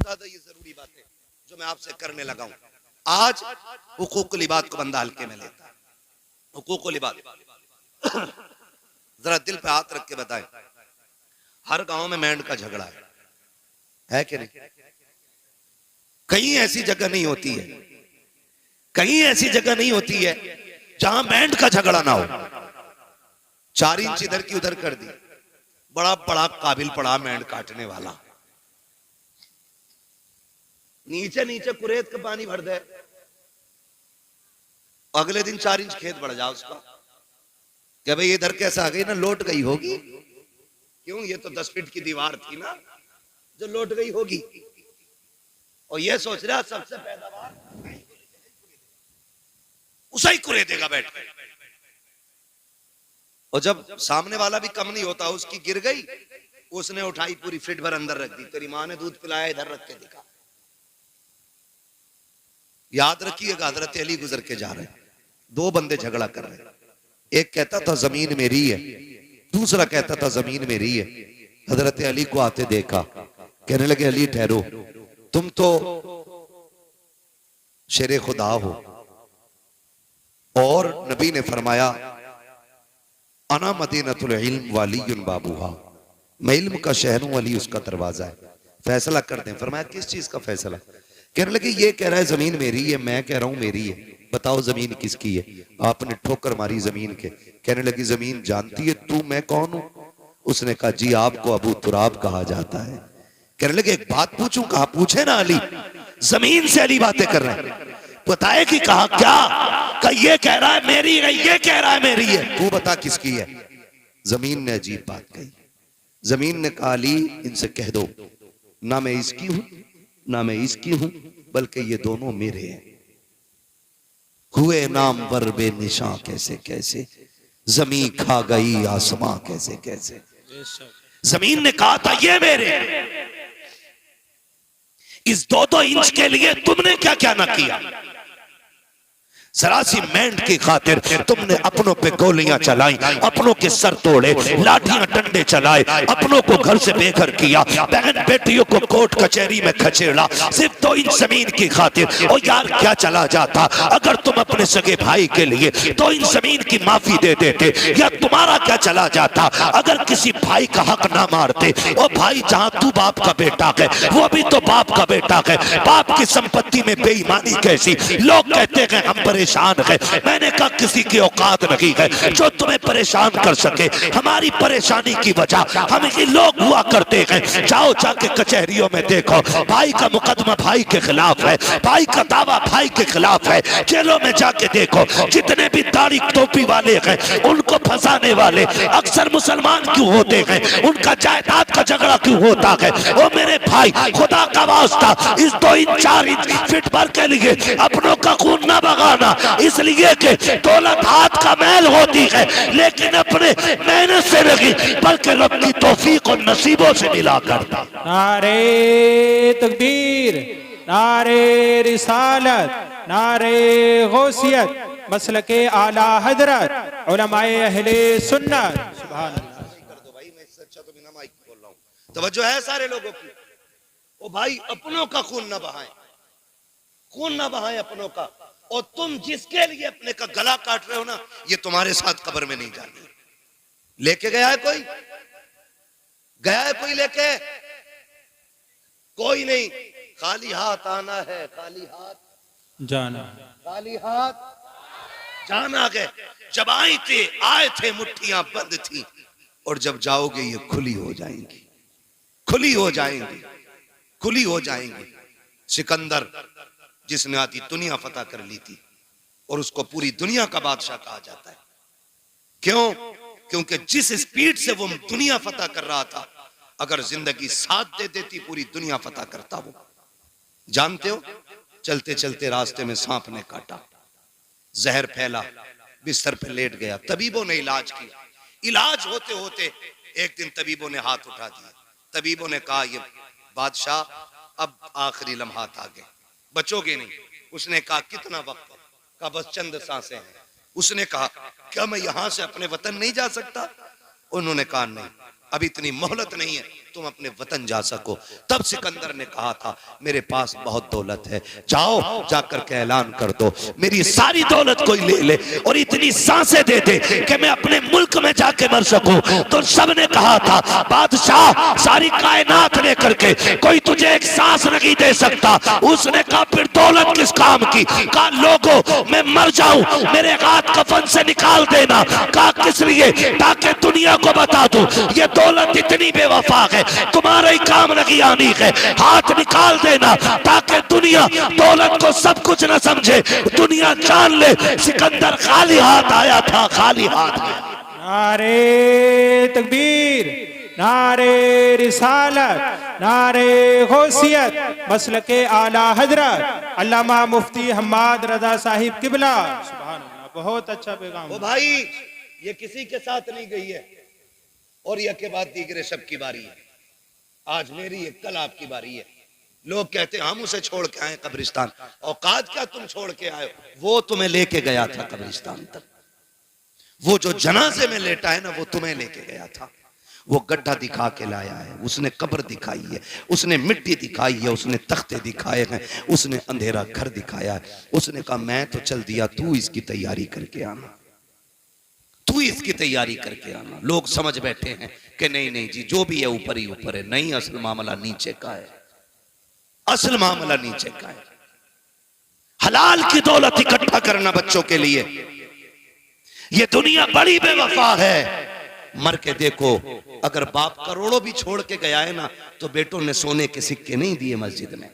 ये जरूरी बात है जो मैं आपसे करने लगा हूं आज। हुकूकुल इबाद को बंदा हल्के में लेता है। हुकूकुल इबाद, जरा दिल पे हाथ रख के बताएं, हर गांव में मेंढ का झगड़ा है कि नहीं? कहीं ऐसी जगह नहीं होती है, कहीं ऐसी जगह नहीं होती है जहां मेंढ का झगड़ा ना हो। 4 इंच इधर की उधर कर दी, बड़ा बड़ा काबिल पड़ा मेंढ काटने वाला, नीचे नीचे कुरेद का पानी भर दे, अगले दिन 4 इंच खेत बढ़ जाओ उसका, क्या भाई इधर कैसे आ गई ना, लौट गई होगी। क्यों? ये तो 10 फीट की दीवार थी ना जो लौट गई होगी। और ये सोच रहा सबसे पैदावार उसे ही कुरेदेगा बैठ कर। और जब सामने वाला भी कम नहीं होता, उसकी गिर गई, उसने उठाई पूरी फीट भर अंदर रख दी, तेरी माँ ने दूध पिलाया इधर रख के दिखा। याद रखिएगा, हजरत अली गुजर के जा रहे, 2 बंदे झगड़ा कर रहे, एक कहता था जमीन मेरी है, दूसरा कहता था जमीन मेरी है। हजरत अली को आते देखा, कहने लगे अली ठहरो, तुम तो शेरे खुदा हो, और नबी ने फरमाया अना मदीनतुल इल्म वालियुन बाबूहा, मैं इल्म का शहर हूं, अली उसका दरवाजा है, फैसला कर दें। फरमाया किस चीज का फैसला? कहने लगे ये कह रहा है जमीन मेरी है, मैं कह रहा हूं मेरी है, बताओ जमीन किसकी है? आपने ठोकर मारी जमीन के। कहने लगी जमीन जानती है तू मैं कौन हूं? उसने कहा जी आपको अबू तुराब कहा जाता है। कहने लगे एक बात पूछूं? कहा पूछे ना अली। जमीन से अली बातें कर रहे हैं, बताए कि कहा क्या? कहा ये कह रहा है मेरी है, ये कह रहा है मेरी है, तू बता किसकी है? जमीन ने अजीब बात कही। जमीन ने कहा अली इनसे कह दो ना मैं इसकी हूं ना मैं इसकी हूं, बल्कि ये दोनों मेरे हैं। हुए नाम वर बेनिशां कैसे कैसे, जमीन खा गई आसमां कैसे कैसे। जमीन ने कहा था ये मेरे, इस 2-2 इंच के लिए तुमने क्या क्या ना किया। जरा सी मेंढ की खातिर तुमने अपनों पे गोलियां चलाई, अपनों के सर तोड़े, लाठियां डंडे चलाए, अपनों को घर से बेघर किया, बहन बेटियों को कोर्ट कचहरी में खचेड़ा, सिर्फ 2 इंच जमीन की खातिर। और यार क्या चला जाता अगर तुम अपने सगे भाई के लिए 2 इंच जमीन की माफी दे देते, या तुम्हारा क्या चला जाता अगर किसी भाई का हक ना मारते। और भाई जहां तू बाप का बेटा है वो भी तो बाप का बेटा है, बाप की संपत्ति में बेईमानी कैसी। लोग कहते हैं हम परेशान है, मैंने कहा किसी की औकात नहीं है जो तुम्हें परेशान कर सके। हमारी परेशानी की वजह हम ही लोग हुआ करते हैं। जाओ जाके कचहरियों में देखो, भाई का मुकदमा भाई के खिलाफ है, भाई का दावा भाई के खिलाफ है। जेलों में जाके देखो, जितने भी दाढ़ी टोपी वाले हैं उनको फंसाने वाले अक्सर मुसलमान क्यों होते हैं, उनका जायदाद का झगड़ा क्यों होता है। ओ मेरे भाई, खुदा का वास्ता इस 2 इंच 4 इंच फिट भर के लिए अपनों का खून ना बगाना, इसलिए कि दौलत हाथ का मैल होती है लेकिन अपने मेहनत से नहीं बल्कि रब की तौफीक और नसीबों से मिला करता। नारे तकबीर, नारे रिसालत, नारे गौसियत, मसलके आला हजरत, उलमाए अहले सुन्नत। सुभान अल्लाह। तवज्जो है सारे लोगों की। ओ भाई, अपनों का खून ना बहाएं, खून ना बहाएं अपनों का। और तुम जिसके लिए अपने का गला काट रहे हो ना, ये तुम्हारे साथ कब्र में नहीं जानी। लेके गया है कोई, गया है कोई लेके? कोई नहीं। खाली हाथ आना है, खाली हाथ जाना, खाली हाथ जाना। गए जब आए थे मुट्ठियां बंद थी, और जब जाओगे ये खुली हो जाएंगी, खुली हो जाएंगी, खुली हो जाएंगी। सिकंदर जिसने आधी दुनिया फतह कर ली थी और उसको पूरी दुनिया का बादशाह कहा जाता है। क्यों? क्योंकि जिस स्पीड से वो दुनिया फतह कर रहा था, अगर जिंदगी साथ दे देती पूरी दुनिया फतह करता वो। जानते हो, चलते चलते रास्ते में सांप ने काटा, जहर फैला, बिस्तर पे लेट गया। तबीबों ने इलाज किया, इलाज होते होते एक दिन तबीबों ने हाथ उठा दिया। तबीबों ने कहा ये बादशाह अब आखिरी लम्हात आ गए, बचोगे नहीं। उसने कहा कितना वक्त है? कहा बस चंद सांसें हैं। उसने कहा क्या मैं यहां से अपने वतन नहीं जा सकता? उन्होंने कहा नहीं, अभी इतनी मोहलत नहीं है तुम अपने वतन जा सको। तब सिकंदर ने कहा था मेरे पास बहुत दौलत है, जाओ जाकर के ऐलान कर दो मेरी सारी दौलत कोई ले ले और इतनी सांसें दे दे कि मैं अपने मुल्क में जाके मर सकूं। तो सबने कहा था बादशाह सारी कायनात लेकर के कोई तुझे एक सांस नहीं दे सकता। उसने कहा फिर दौलत किस काम की? कहा लोगों मैं मर जाऊं, मेरे हाथ कफन से निकाल देना। कहा किस लिए? ताकि दुनिया को बता दूं ये दौलत इतनी बेवफा है, तुम्हारे ही काम नहीं आनी है। हाथ निकाल देना ताकि दुनिया दौलत को सब कुछ न समझे, दुनिया जान ले सिकंदर खाली हाथ आया था, खाली हाथ। नारे तकबीर, नारे रिसालत, नारे गौसियत, मसलके आला हजरत अल्लामा मुफ्ती हम्माद रजा साहिब किबला। सुभान अल्लाह, बहुत अच्छा पैगाम। वो भाई ये किसी के साथ नहीं गई है और यह के बाद दीगरे सब की बारी है। आज मेरी है, कल आपकी बारी है। लोग कहते हैं हम उसे छोड़ के आए कब्रिस्तान। औकात क्या तुम छोड़ के आए? वो तुम्हें लेके गया था कब्रिस्तान तक। वो जो जनाजे में लेटा है ना वो तुम्हें लेके गया था। वो गड्ढा दिखा के लाया है, उसने कब्र दिखाई है, उसने मिट्टी दिखाई है, उसने तख्ते दिखाए हैं, उसने अंधेरा घर दिखाया है। उसने कहा मैं तो चल दिया, तू इसकी तैयारी करके आना, तू इसकी तैयारी करके आना। लोग समझ बैठे हैं कि नहीं नहीं जी जो भी है ऊपर ही ऊपर है। नहीं, असल मामला नीचे का है, असल मामला नीचे का है। हलाल की दौलत इकट्ठा करना बच्चों के लिए। ये दुनिया बड़ी बेवफा है। मर के देखो, अगर बाप करोड़ों भी छोड़ के गया है ना तो बेटों ने सोने के सिक्के नहीं दिए मस्जिद में।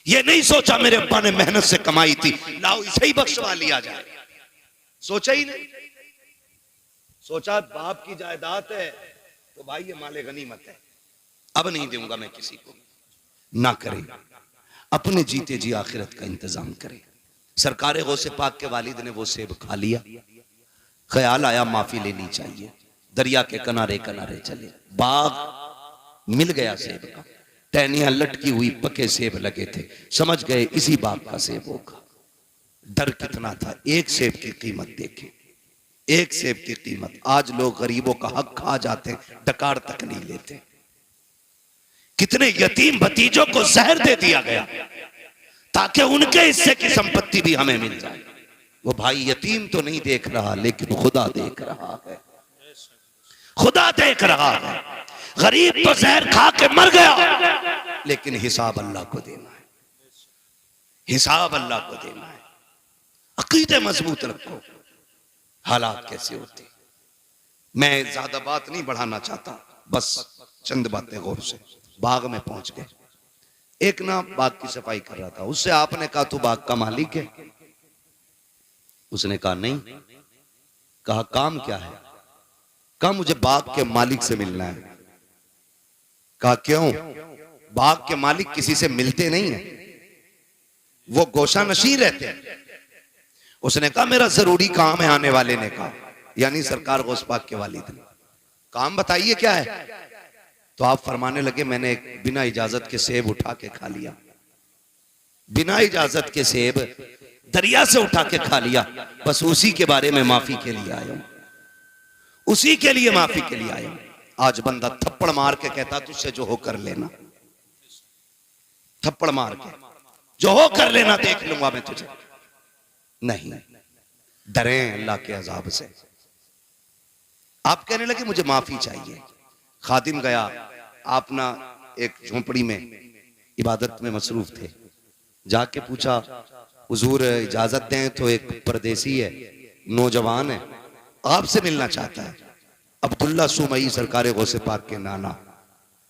ये नहीं सोचा मेरे अब्बा ने मेहनत से कमाई थी, लाओ इसे ही बख्शवा लिया जाए। सोचा ही नहीं। सोचा बाप की जायदाद है तो भाई ये माले गनीमत है, अब नहीं दूंगा मैं किसी को। ना करे, अपने जीते जी आखिरत का इंतजाम करे। सरकारे गौसे पाक के वालिद ने वो सेब खा लिया, ख्याल आया माफी लेनी चाहिए। दरिया के किनारे किनारे चले, बाग मिल गया सेब का, टहनियां लटकी हुई पके सेब लगे थे। समझ गए इसी बाग का सेब होगा। डर कितना था। एक सेब की कीमत देखें, एक सेब की कीमत। आज लोग गरीबों का हक खा जाते हैं, डकार तक नहीं लेते। कितने यतीम भतीजों को जहर दे दिया गया ताकि उनके हिस्से की संपत्ति भी हमें मिल जाए। वो भाई यतीम तो नहीं देख रहा, लेकिन खुदा देख रहा है, खुदा देख रहा है। गरीब तो जहर खा के मर गया, लेकिन हिसाब अल्लाह को देना है, हिसाब अल्लाह को देना है। अकीदे मजबूत रखो। हालात कैसे होते, मैं ज्यादा बात नहीं बढ़ाना चाहता, बस चंद बातें गौर से। बाग में पहुंच गए, एक ना बाग की सफाई कर रहा था, उससे आपने कहा तू बाग का मालिक है? उसने कहा नहीं। कहा काम क्या है? कहा मुझे बाग के मालिक से मिलना है। कहा क्यों? बाग के मालिक किसी से मिलते नहीं है, वो गोशा नशीं रहते हैं। उसने कहा मेरा जरूरी काम है। आने वाले ने कहा, यानी सरकार गौस पाक के वालिद ने। काम बताइए क्या है? तो आप फरमाने लगे मैंने बिना इजाजत के सेब उठा के खा लिया, बिना इजाजत के सेब दरिया से उठा के खा लिया, बस उसी के बारे में माफी के लिए आया हूं, उसी के लिए माफी के लिए आया हूं। आज बंदा थप्पड़ मार के कहता तुझसे जो हो कर लेना, थप्पड़ मार के जो हो कर लेना, देख लूंगा मैं तुझे। नहीं, डरे अल्लाह के अजाब से। आप कहने लगे मुझे माफी चाहिए। खादिम गया, आप ना एक झोंपड़ी में इबादत में मसरूफ थे, जाके पूछा हुजूर इजाजत दें तो एक परदेसी है, नौजवान है, आपसे मिलना चाहता है। अब्दुल्ला सुमई सरकार गौसे पाक के नाना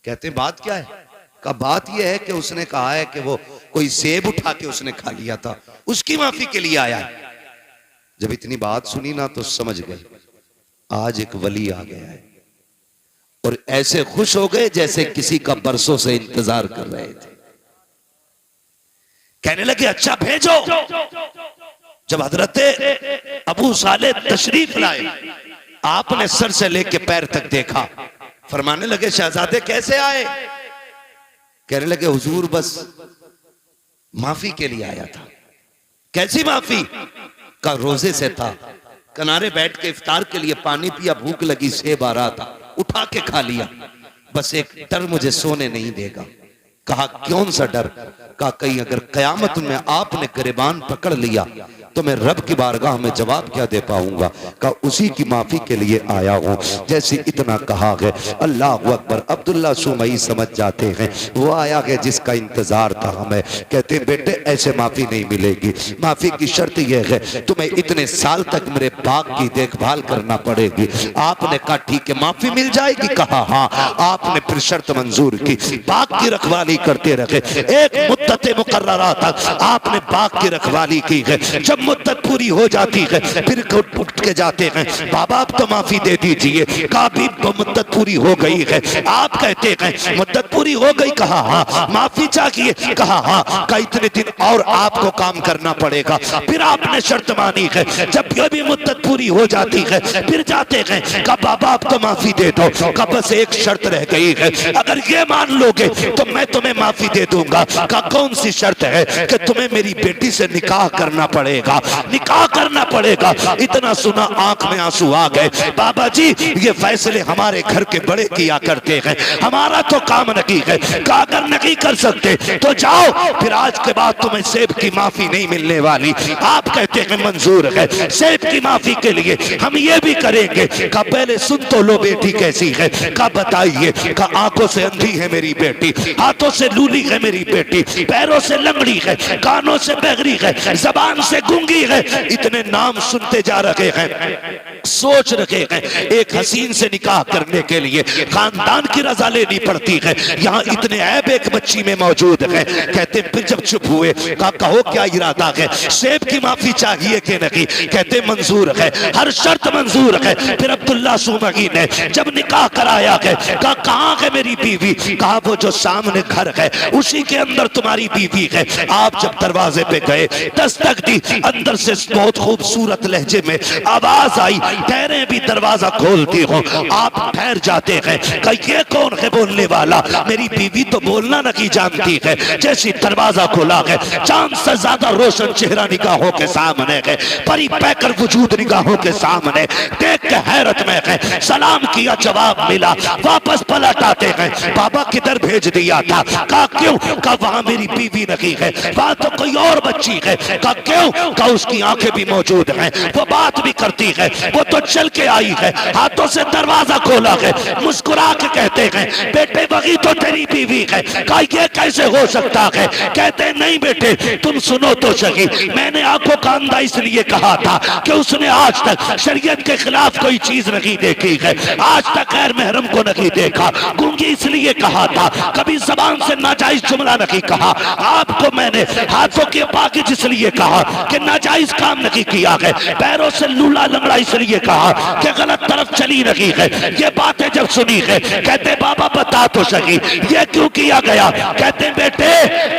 कहते हैं बात क्या है? का बात यह है कि उसने कहा है कि वो कोई सेब उठा के उसने खा लिया था, उसकी माफी के लिए आया है। जब इतनी बात सुनी ना तो समझ गए आज एक वली आ गया है, और ऐसे खुश हो गए जैसे किसी का बरसों से इंतजार कर रहे थे। कहने लगे अच्छा भेजो। जब हजरत अबू साले तशरीफ लाए, आपने सर से लेके पैर तक देखा, फरमाने लगे शहजादे कैसे आए? कहने लगे हुजूर बस माफी के लिए आया था। कैसी माफी? का रोजे से था, किनारे बैठ के इफ्तार के लिए पानी पिया, भूख लगी, सेब आ रहा था, उठा के खा लिया, बस एक डर मुझे सोने नहीं देगा। कहा कौन सा डर? कहा कहीं अगर कयामत में आपने गिरबान पकड़ लिया तो मैं रब की बारगाह में जवाब क्या दे पाऊंगा? कहा उसी की माफी के लिए आया हूं। जैसे इतना कहा गया, अल्लाह अकबर, अब्दुल्ला सुमई समझ जाते हैं वो आया है जिसका इंतजार था हमें। कहते हैं बेटे ऐसे माफी नहीं मिलेगी, माफी की शर्त यह है तुम्हें इतने साल तक मेरे बाग की देखभाल करना पड़ेगी। आपने कहा ठीक है माफी मिल जाएगी? कहा हाँ। आपने फिर शर्त मंजूर की, बाग की रखवाली करते रहे, एक मुद्दत मुकर्ररा तक आपने बाग की रखवाली की है। जब मुद्दत पूरी हो जाती है फिर उठ के जाते हैं बाबा आप तो माफी दे दीजिए। कहा भी मुद्दत पूरी हो गई है। आप कहते हैं मुद्दत पूरी हो गई? कहा हाँ। माफी चाहिए? कहा हाँ। कहा इतने दिन और आपको काम करना पड़ेगा। फिर आपने शर्त मानी है। जब भी मुद्दत पूरी हो जाती है फिर जाते हैं, कहा बाबा आप तो माफी दे दो। कहा बस एक शर्त रह गई है, अगर ये मान लोगे तो मैं तुम्हें माफी दे दूंगा। कहा कौन सी शर्त है? कि तुम्हें मेरी बेटी से निकाह करना पड़ेगा, निकाह करना पड़ेगा। इतना सुना आंख में आंसू आ गए। बाबा जी ये फैसले हमारे घर के बड़े किया करते हैं, हमारा तो काम नहीं है। कहा अगर नहीं कर सकते तो जाओ, फिर आज के बाद तुम्हें सेब की माफी नहीं मिलने वाली। आप कहते हैं मंजूर है, सेब की माफी के लिए हम ये भी करेंगे। कहा पहले सुन तो लो बेटी कैसी है। कहा बताइए। कहा आंखों से अंधी है मेरी बेटी, हाथों से लूली है मेरी बेटी, पैरों से लंगड़ी है, कानों से बहरी है, जबान से गूंगी है। इतने नाम सुनते जा रहे हैं, सोच रहे हैं एक हसीन से निकाह करने के लिए खानदान की रजा लेनी पड़ती है। यहाँ इतने ऐब एक बच्ची में मौजूद है। कहते फिर जब चुप हुए कहा कहो क्या इरादा है, सेब की माफी चाहिए कि नहीं? कहते मंजूर है, हर शर्त मंजूर है। फिर अब्दुल्ला सुमई ने जब निकाह कराया है, कहा कहाँ है मेरी बीवी? कहा वो जो सामने घर है उसी के अंदर तुम्हारी बीवी है। आप जब दरवाजे पे गए दस्तक दी, अंदर से बहुत खूबसूरत लहजे में आवाज आई, ठहरे भी दरवाजा खोलती हो। आप ठहर जाते हैं, कि ये कौन है बोलने वाला? मेरी बीवी तो बोलना नहीं जानती है। जैसी दरवाजा खोला है, चांद से ज्यादा रोशन चेहरा निगाहों के सामने है, परी पैकर वजूद निगाहों के सामने, देख के हैरत में है। सलाम किया, जवाब मिला, वापस पलट आते हैं। बाबा किधर भेज दिया था? कहा क्यों? कहा वहां मेरी बीवी नहीं है, वहां तो कोई और बच्ची है। कहा क्यों? कहा उसकी आंखें भी मौजूद हैं, वो बात भी करती है, वो तो चल के आई है। हाथों से दरवाजा खोला है, मुस्कुरा के कहते हैं, बेटे वही तो तेरी बीवी है। कहा ये कैसे हो सकता है? कहते नहीं बेटे तुम सुनो तो सही, मैंने आंखों का अंधा इसलिए कहा था कि उसने आज तक शरीयत के खिलाफ कोई चीज नहीं देखी है, आज तक गैर महरम को नहीं देखा। गूंगी इसलिए कहा था, कभी जबान से नाजायज जुमला नहीं कहा। आपको मैंने हाथों के पाकिज इसलिए कहा कि नाजायज काम नहीं किया है। पैरों से लूला लंगड़ा इसलिए कहा कि गलत तरफ चली नहीं है। ये बातें जब सुनी है, कहते बाबा बता तो सही ये क्यों किया गया? कहते बेटे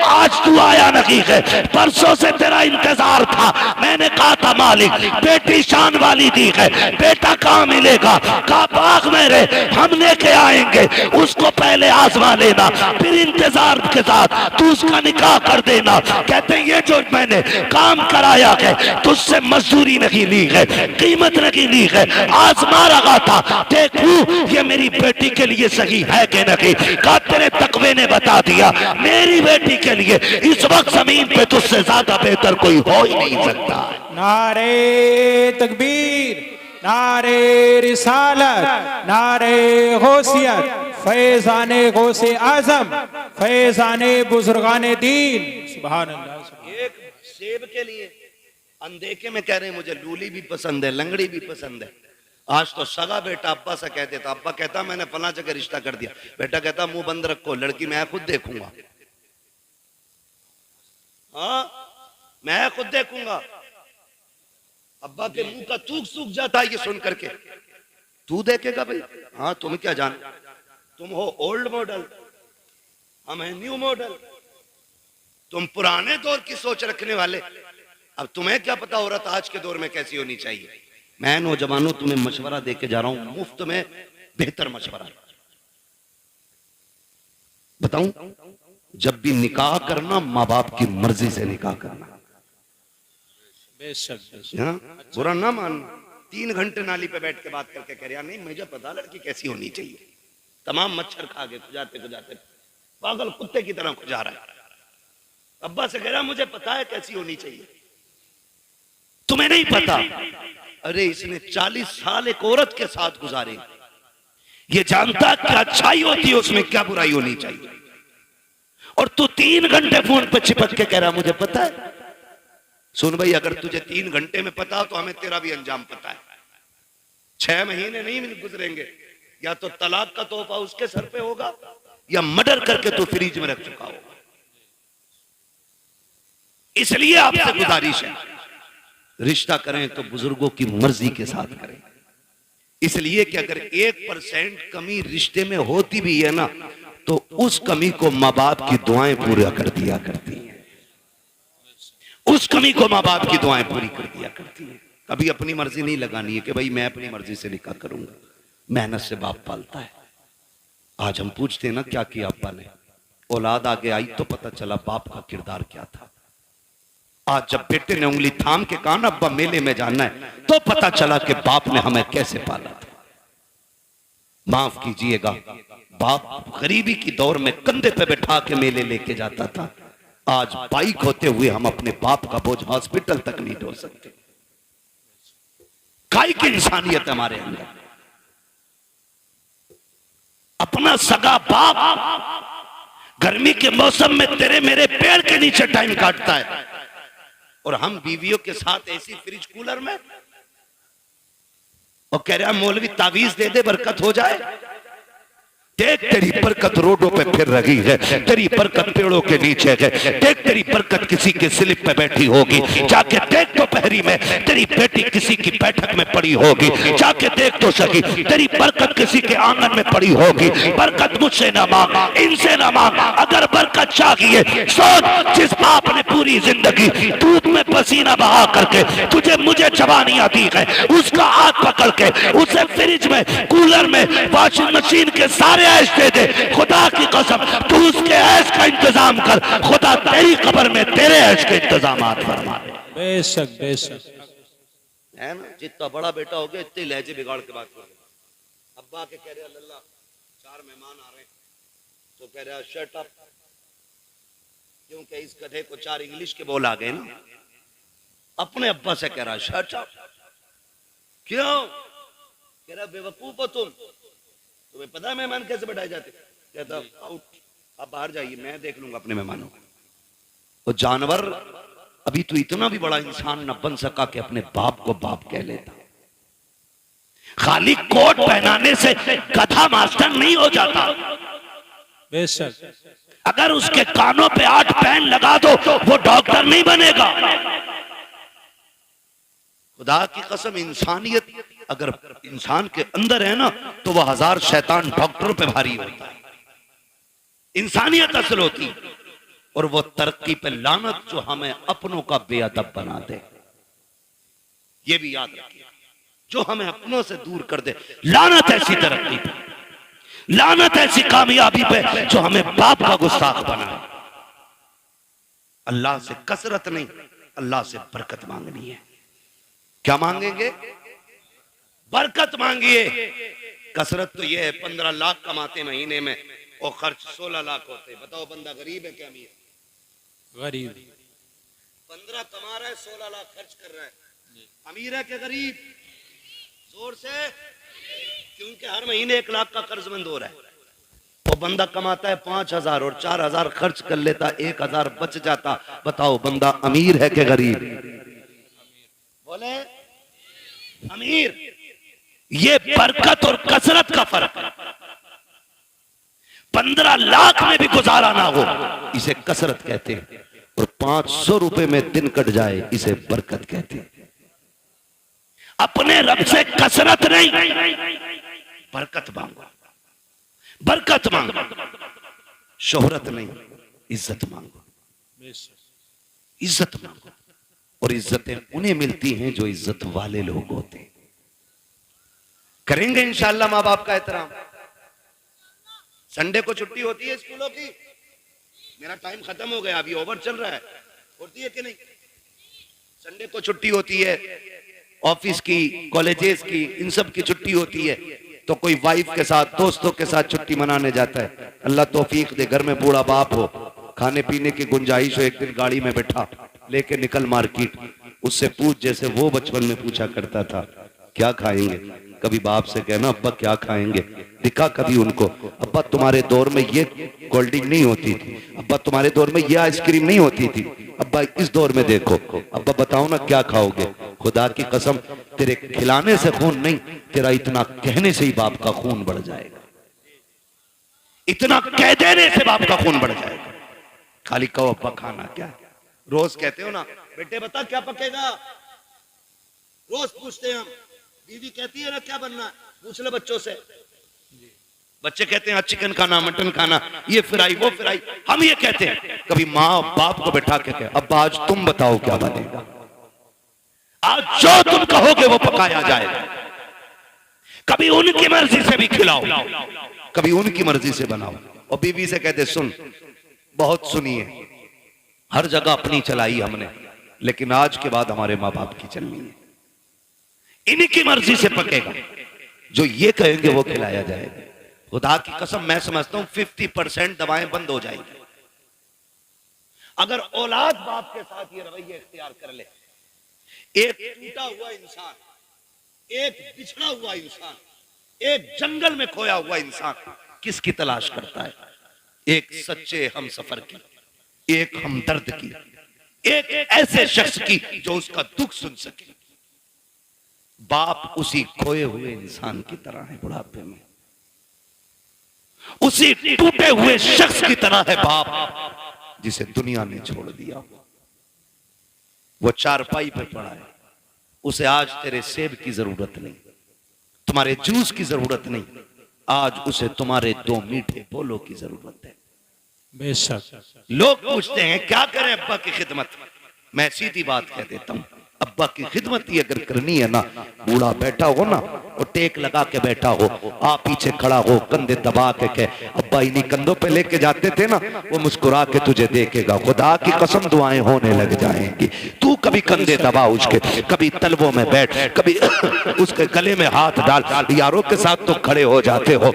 आज तू आया नहीं है, परसों से तेरा इंतजार था। मैंने कहा था मालिक बेटी शान वाली दी है, बेटा कहाँ मिलेगा? कहा बाग में रहे, हम लेके आएंगे, उसको पहले आजमा लेना, फिर इंतजार के साथ तू उसका निकाह कर देना। कहते हैं ये जो मैंने काम कराया है तुझसे मजदूरी नहीं ली है, कीमत नहीं ली है, आजमा रहा था देखूं ये मेरी बेटी के लिए सही है कि नहीं। कहा तेरे तकवे ने बता दिया, मेरी बेटी के लिए इस वक्त जमीन पे तुझसे ज्यादा बेहतर कोई हो ही नहीं सकता। नारे तकबीर, नारे रिसालत, नारे गौसियत, फैज़ाने गौसे आजम, फैज़ाने बुजुर्गाने दीन। सुभान अल्लाह। एक सेब के लिए अनदेखे में कह रहे हैं मुझे लूली भी पसंद है, लंगड़ी भी पसंद है। आज तो सगा बेटा अब्बा से कह देता, अब्बा कहता मैंने फला जगह रिश्ता कर दिया, बेटा कहता मुंह बंद रखो, लड़की मैं खुद देखूंगा। हाँ मैं खुद देखूंगा। अब्बा के मुंह का थूक सूख जाता है ये सुन करके। तू देखेगा भाई? हाँ तुम क्या जान, तुम हो ओल्ड मॉडल, हम हैं न्यू मॉडल। तुम पुराने दौर की सोच रखने वाले, अब तुम्हें क्या पता औरत आज के दौर में कैसी होनी चाहिए। मैं नौजवानों तुम्हें मशवरा दे के जा रहा हूं, मुफ्त में बेहतर मशवरा। बताऊं, जब भी निकाह करना माँ बाप की मर्जी से निकाह करना, बुरा ना मानना। 3 घंटे नाली पे बैठ के बात करके कह रहा नहीं मुझे पता लड़की कैसी होनी चाहिए, तमाम मच्छर खा गए, खुजाते खुजाते पागल कुत्ते की तरह खुजा रहा है। अब्बा से कह रहा मुझे पता है कैसी होनी चाहिए, तुम्हें नहीं पता। अरे इसने 40 साल एक औरत के साथ गुजारे, ये जानता क्या अच्छाई होती है उसमें, क्या बुराई होनी चाहिए। और तू 3 घंटे फोन पर चिपक के कह रहा मुझे पता है। सुन भाई, अगर तुझे 3 घंटे में पता तो हमें तेरा भी अंजाम पता है। 6 महीने नहीं गुजरेंगे, या तो तलाक का तोहफा उसके सर पे होगा या मर्डर करके तो फ्रिज में रख चुका होगा। इसलिए आपसे गुजारिश है, रिश्ता करें तो बुजुर्गों की मर्जी के साथ करें। इसलिए कि अगर 1% कमी रिश्ते में होती भी है ना, तो उस कमी को माँ बाप की दुआएं पूरा कर दिया करती हैं। उस कमी को माँ बाप की दुआएं पूरी कर दिया करती हैं। कभी अपनी मर्जी नहीं लगानी है कि भाई मैं अपनी मर्जी से निकाह करूंगा। मेहनत से बाप पालता है। आज हम पूछते हैं ना क्या किया अब्बा ने, औलाद आगे आई तो पता चला बाप का किरदार क्या था। आज जब बेटे ने उंगली थाम के कहा ना अब्बा मेले में जाना है, तो पता चला कि बाप ने हमें कैसे पाला था। माफ कीजिएगा, बाप गरीबी की दौर में कंधे पे बैठा के मेले लेके जाता था। आज बाइक होते हुए हम अपने बाप का बोझ हॉस्पिटल तक नहीं ढो सकते। काय की इंसानियत हमारे अंदर। अपना सगा बाप गर्मी के मौसम में तेरे मेरे पेड़ के नीचे टाइम काटता है, और हम बीवियों के साथ ऐसी फ्रिज कूलर में, और कह रहा मौलवी तावीज दे दे बरकत हो जाए। देख तेरी बरकत रोडों पे फिर रही है, तेरी बरकत पेड़ों के नीचे है। देख तेरी बरकत किसी के स्लिप पे बैठी होगी, जाके देख तो पहरी में तेरी बेटी किसी की बैठक में पड़ी होगी, जाके देख तो सकी तेरी बरकत किसी के आंगन में पड़ी होगी। बरकत मुझसे ना मांग, इनसे ना मांग, अगर बरकत चाहिए सोच जिस बाप ने पूरी जिंदगी धूप में पसीना बहा करके तुझे मुझे जवानियां दी है, उसका हाथ पकड़ के उसे फ्रिज में, कूलर में, वॉशिंग मशीन के सारे ऐश दे दे। खुदा की कसम तू उसके ऐश का इंतजाम कर, खुदा तेरी कब्र में तेरे ऐश के इंतजाम फरमा दे। बेशक बेशक है ना, जितना बड़ा बेटा हो गया इतने लहजे बिगाड़ के बात कर रहे। अब्बा के कह रहे अल्लाह 4 मेहमान आ रहे हैं, तो कह रहा शट अप, क्योंकि इस गधे को 4 इंग्लिश के बोल आ गए ना। अपने अब्बा से कह रहा शट अप, क्यों? कह रहा बेवकूफ हो तुम, तुम्हें पता है मेहमान कैसे बैठाए जाते? कहता आउट, आप बाहर जाइए, मैं देख लूंगा अपने मेहमानों को। वो जानवर अभी तो इतना भी बड़ा इंसान न बन सका कि अपने बाप को बाप कह लेता। खाली कोट पहनाने से गधा मास्टर नहीं हो जाता। बेशक अगर उसके कानों पे 8 पेन लगा दो वो डॉक्टर नहीं बनेगा। खुदा की कसम, इंसानियत अगर इंसान के अंदर है ना तो वह 1000 शैतान डॉक्टरों पे भारी होता है। इंसानियत असल होती है, और वो तरक्की पे लानत जो हमें अपनों का बेअदब बना दे। ये भी याद रखिए, जो हमें अपनों से दूर कर दे, लानत ऐसी तरक्की पे, लानत ऐसी कामयाबी पे जो हमें बाप का गुस्ताख बनाए। अल्लाह से कसरत नहीं, अल्लाह से बरकत मांगनी है। क्या मांगेंगे? बरकत मांगिए। कसरत तो ये है 15 लाख कमाते महीने में और खर्च 16 लाख होते। बताओ बंदा गरीब है क्या अमीर? गरीब। 15 कमा रहा है, 16 लाख खर्च कर रहा है, अमीर है क्या गरीब? जोर से, क्योंकि हर महीने 1 लाख का कर्जमंद हो रहा है। वो बंदा कमाता है 5000 और 4000 खर्च कर लेता, 1000 बच जाता। बताओ बंदा अमीर है क्या गरीब? बोले अमीर। ये बरकत और कसरत का फर्क है। 15 लाख में भी गुजारा ना हो इसे कसरत कहते हैं, और 500 रुपए में दिन कट जाए इसे बरकत कहते हैं। अपने रब से कसरत नहीं, बरकत मांगो, बरकत मांगो। शोहरत नहीं, इज्जत मांगो, इज्जत मांगो। और इज्जतें उन्हें मिलती हैं जो इज्जत वाले लोग होते हैं। करेंगे इंशाअल्लाह माँ बाप का एहतराम। संडे को छुट्टी होती है स्कूलों की? मेरा टाइम खत्म हो गया, अभी ओवर चल रहा है, होती है कि नहीं? संडे को छुट्टी होती है, ऑफिस की, कॉलेजेस की, इन सब की छुट्टी होती है, तो कोई वाइफ के साथ, दोस्तों के साथ छुट्टी मनाने जाता है। अल्लाह तौफीक दे, घर में बूढ़ा बाप हो, खाने पीने की गुंजाइश हो, एक दिन गाड़ी में बैठा, लेके निकल मार्केट, उससे पूछ जैसे वो बचपन में पूछा करता था क्या खाएंगे। कभी बाप से कहना अब्बा क्या खाएंगे, दिखा कभी उनको, अब्बा तुम्हारे दौर में ये कोल्ड ड्रिंक नहीं होती थी, अब्बा तुम्हारे दौर में ये आइसक्रीम नहीं होती थी, अब्बा इस दौर में देखो, अब्बा बताओ ना क्या खाओगे। खुदा की कसम, तेरे खिलाने से खून नहीं, तेरा इतना कहने से ही बाप का खून बढ़ जाएगा। इतना कह देने से बाप का खून बढ़ जाएगा। खाली कहो अब्बा खाना क्या। रोज कहते हो ना बेटे बता क्या पकेगा, रोज पूछते हैं हम। बीवी कहती है ना क्या बनना है, पूछ ले बच्चों से। बच्चे कहते हैं चिकन खाना, मटन खाना, ये फ्राई वो फ्राई। हम ये कहते हैं, कभी माँ बाप को बैठा के कहे अब्बा आज तुम बताओ क्या बनेगा। आज जो तुम कहोगे वो पकाया जाएगा। कभी उनकी मर्जी से भी खिलाओ, कभी उनकी मर्जी से बनाओ। और बीवी से कहते सुन, बहुत सुनिए, हर जगह अपनी चलाई हमने, लेकिन आज के बाद हमारे माँ बाप की चलनी है, इनकी मर्जी से पकेगा, जो ये कहेंगे वो खिलाया जाएगा। खुदा की कसम मैं समझता हूं 50% दवाएं बंद हो जाएंगी अगर औलाद बाप के साथ ये रवैया इख्तियार कर ले। एक टूटा हुआ इंसान, एक बिछड़ा हुआ इंसान, एक जंगल में खोया हुआ इंसान किसकी तलाश करता है? एक सच्चे हम सफर की, एक हमदर्द की, एक ऐसे शख्स की जो उसका दुख सुन सके। बाप उसी खोए हुए इंसान की तरह है बुढ़ापे में, उसी टूटे हुए शख्स की तरह है बाप जिसे दुनिया ने छोड़ दिया। वो चारपाई पर पड़ा है, उसे आज तेरे सेब की जरूरत नहीं, तुम्हारे जूस की जरूरत नहीं, आज उसे तुम्हारे 2 मीठे बोलों की जरूरत है। बेशक। लोग पूछते हैं क्या करें अब्बा की खिदमत, मैं सीधी बात कह देता हूं, अब्बा की खिदमत ही अगर करनी है ना, बूढ़ा बैठा हो ना और टेक लगा के बैठा हो, आप पीछे खड़ा हो, कंधे दबा के कहे अब्बा इन्हीं कंधों पे लेके जाते थे ना, वो मुस्कुरा के तुझे देखेगा, खुदा की कसम दुआएं होने लग जाएंगी। तू कभी कंधे दबा उसके, कभी तलवों में बैठ, कभी उसके गले में हाथ डाल, यारों के साथ तो खड़े हो जाते हो,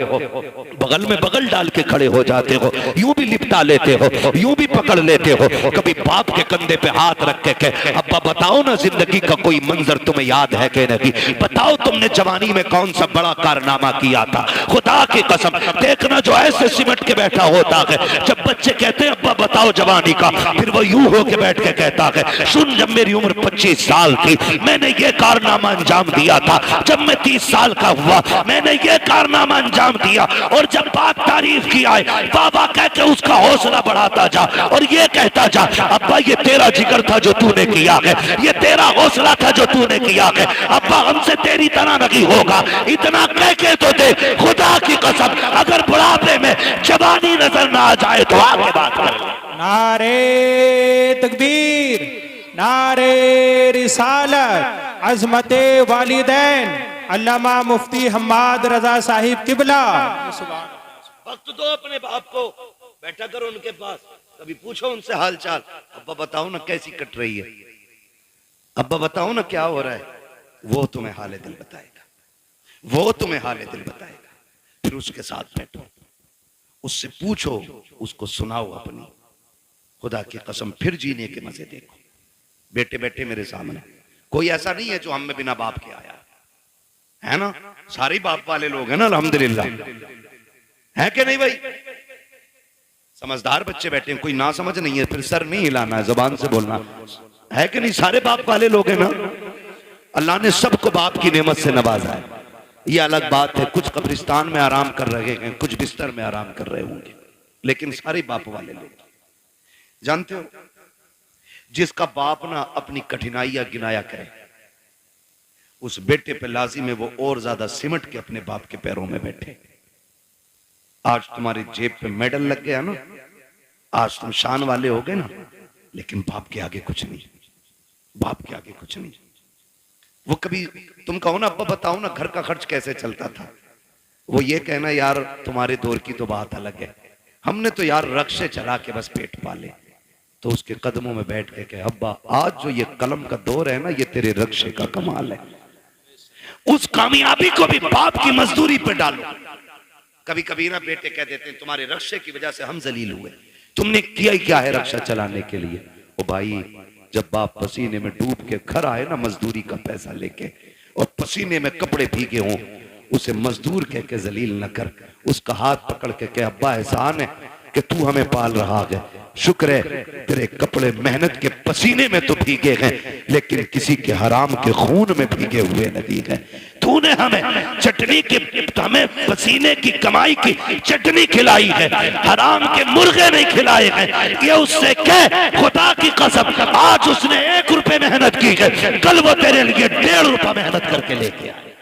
बगल में बगल डाल के खड़े हो जाते हो, यूं भी लिपटा लेते हो, यूं भी पकड़ लेते हो, कभी बाप के कंधे पे हाथ रख के कहे अब्बा बताओ ना जिंदगी का कोई मंजर तुम्हें याद है कि नहीं, बताओ तुमने जवानी में कौन सा बड़ा कारनामा किया था, खुदा की कसम देखना जो ऐसे सिमट के बैठा होता है, जब बच्चे कहते हैं अब्बा बताओ जवानी का, फिर वो यूं होके बैठ के कहता है सुन जब मेरी उम्र 25 साल थी मैंने ये कारनामा अंजाम दिया था, जब मैं 30 साल का हुआ मैंने ये कारनामा अंजाम दिया, और जब बाप तारीफ की आए बाबा कहते उसका हौसला बढ़ाता जा और ये कहता जा अब्बा ये तेरा जिगर था जो तूने किया है, ये तेरा हौसला था जो तूने किया है, अब्बा हमसे तेरी तरह नहीं होगा, इतना कह के तो दे खुदा की कसम, अगर बुढ़ापे में जवानी नजर ना आ जाए तो आगे बात कर। नारे तकबीर, नारे रिसालत, अजमते वालिदैन अल्लामा मुफ्ती हम्माद रजा साहिब किबला। वक्त दो अपने बाप को, बैठा करो उनके पास, कभी पूछो उनसे हाल चाल, अब्बा बताओ ना कैसी कट रही है, अब्बा बताओ ना क्या हो रहा है, वो तुम्हें हाले दिल बताएगा, वो तुम्हें हाले दिल बताएगा, फिर उसके साथ बैठो, उससे पूछो, उसको सुनाओ अपनी, खुदा की कसम फिर जीने के मजे देखो। बेटे बेटे मेरे सामने कोई ऐसा नहीं है जो हम में बिना बाप के आया है ना, सारे बाप वाले लोग हैं ना अल्हम्दुलिल्लाह, है कि नहीं भाई, समझदार बच्चे बैठे हैं, कोई ना समझ नहीं है, फिर सर नहीं हिलाना है, जुबान से बोलना है कि नहीं, सारे बाप वाले लोग हैं ना, अल्लाह ने सबको बाप की नेमत से नवाजा है, ये अलग बात है, कुछ कब्रिस्तान में आराम कर रहे हैं, कुछ बिस्तर में आराम कर रहे होंगे, लेकिन सारे बाप वाले लोग। जानते हो जिसका बाप ना अपनी कठिनाइयां गिनाया करे, उस बेटे पे लाजिम है वो और ज्यादा सिमट के अपने बाप के पैरों में बैठे। आज तुम्हारी जेब पे मेडल लग गया ना, आज तुम शान वाले हो गए ना, लेकिन बाप के आगे कुछ नहीं, बाप के आगे कुछ नहीं। वो कभी तुम कहो ना अब्बा बताओ ना घर का खर्च कैसे चलता था, वो ये कहना यार तुम्हारे दौर की तो बात अलग है, हमने तो यार रक्शे चला के बस पेट पाले, तो उसके कदमों में बैठ के कहे अब्बा आज जो ये कलम का दौर है ना, ये तेरे रक्शे का कमाल है, उस कामयाबी को भी बाप की मजदूरी पे डालो। कभी कभी ना बेटे कह देते हैं तुम्हारे रक्शे की वजह से हम जलील हुए, तुमने किया ही क्या है रक्षा चलाने के लिए। ओ भाई जब बाप पसीने में डूब के घर आए ना मजदूरी का पैसा लेके, और पसीने में कपड़े भीगे हों, उसे मजदूर कह के जलील न कर, उसका हाथ पकड़ के कह अब्बा एहसान है कि तू हमें पाल रहा है, शुक्र है तेरे कपड़े मेहनत के पसीने में तो भीगे हैं, लेकिन किसी के हराम के खून में भीगे हुए नहीं है, तूने हमें चटनी की, हमें पसीने की कमाई की चटनी खिलाई है, हराम के मुर्गे नहीं खिलाए हैं। ये उससे कह खुदा की कसम आज उसने 1 रुपए मेहनत की है, कल वो तेरे लिए 1.5 रुपया मेहनत करके लेके आए,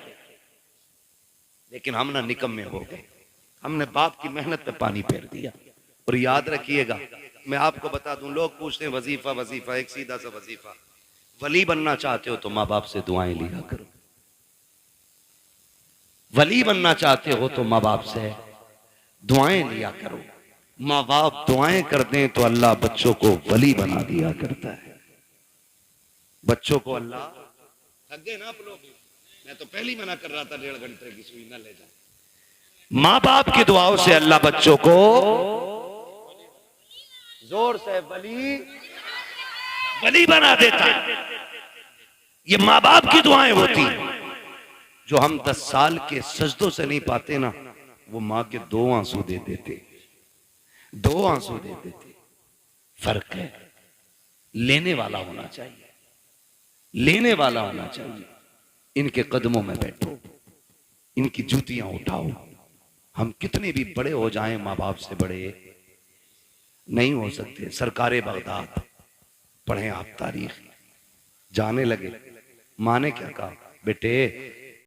लेकिन हम ना निकम्मे हो गए, हमने बाप की मेहनत पे पानी फेर दिया। और याद रखिएगा मैं आपको बता दूं, लोग पूछते हैं वजीफा वजीफा, एक सीधा सा वजीफा, वली बनना चाहते हो तो माँ बाप से दुआएं लिया करो, वली बनना चाहते हो तो माँ बाप से दुआएं लिया करो, माँ बाप दुआएं कर दें तो अल्लाह बच्चों को वली बना दिया करता है। बच्चों को अल्लाह, थक गए ना आप लोग, मैं तो पहले ही मना कर रहा था 1.5 घंटे की सुई ना ले जाए। माँ बाप की दुआओं से अल्लाह बच्चों को, जोर से वली वली बना देता है। ये माँ बाप की दुआएं होती, जो हम 10 साल के सजदों से नहीं पाते ना, वो माँ के 2 आंसू दे देते, 2 आंसू दे देते। फर्क है, लेने वाला होना चाहिए, लेने वाला होना चाहिए। इनके कदमों में बैठो, इनकी जूतियां उठाओ। हम कितने भी बड़े हो जाएं माँ बाप से बड़े नहीं हो सकते। सरकारे बगदाद पढ़ें आप तारीख, जाने लगे, माँ ने क्या कहा, बेटे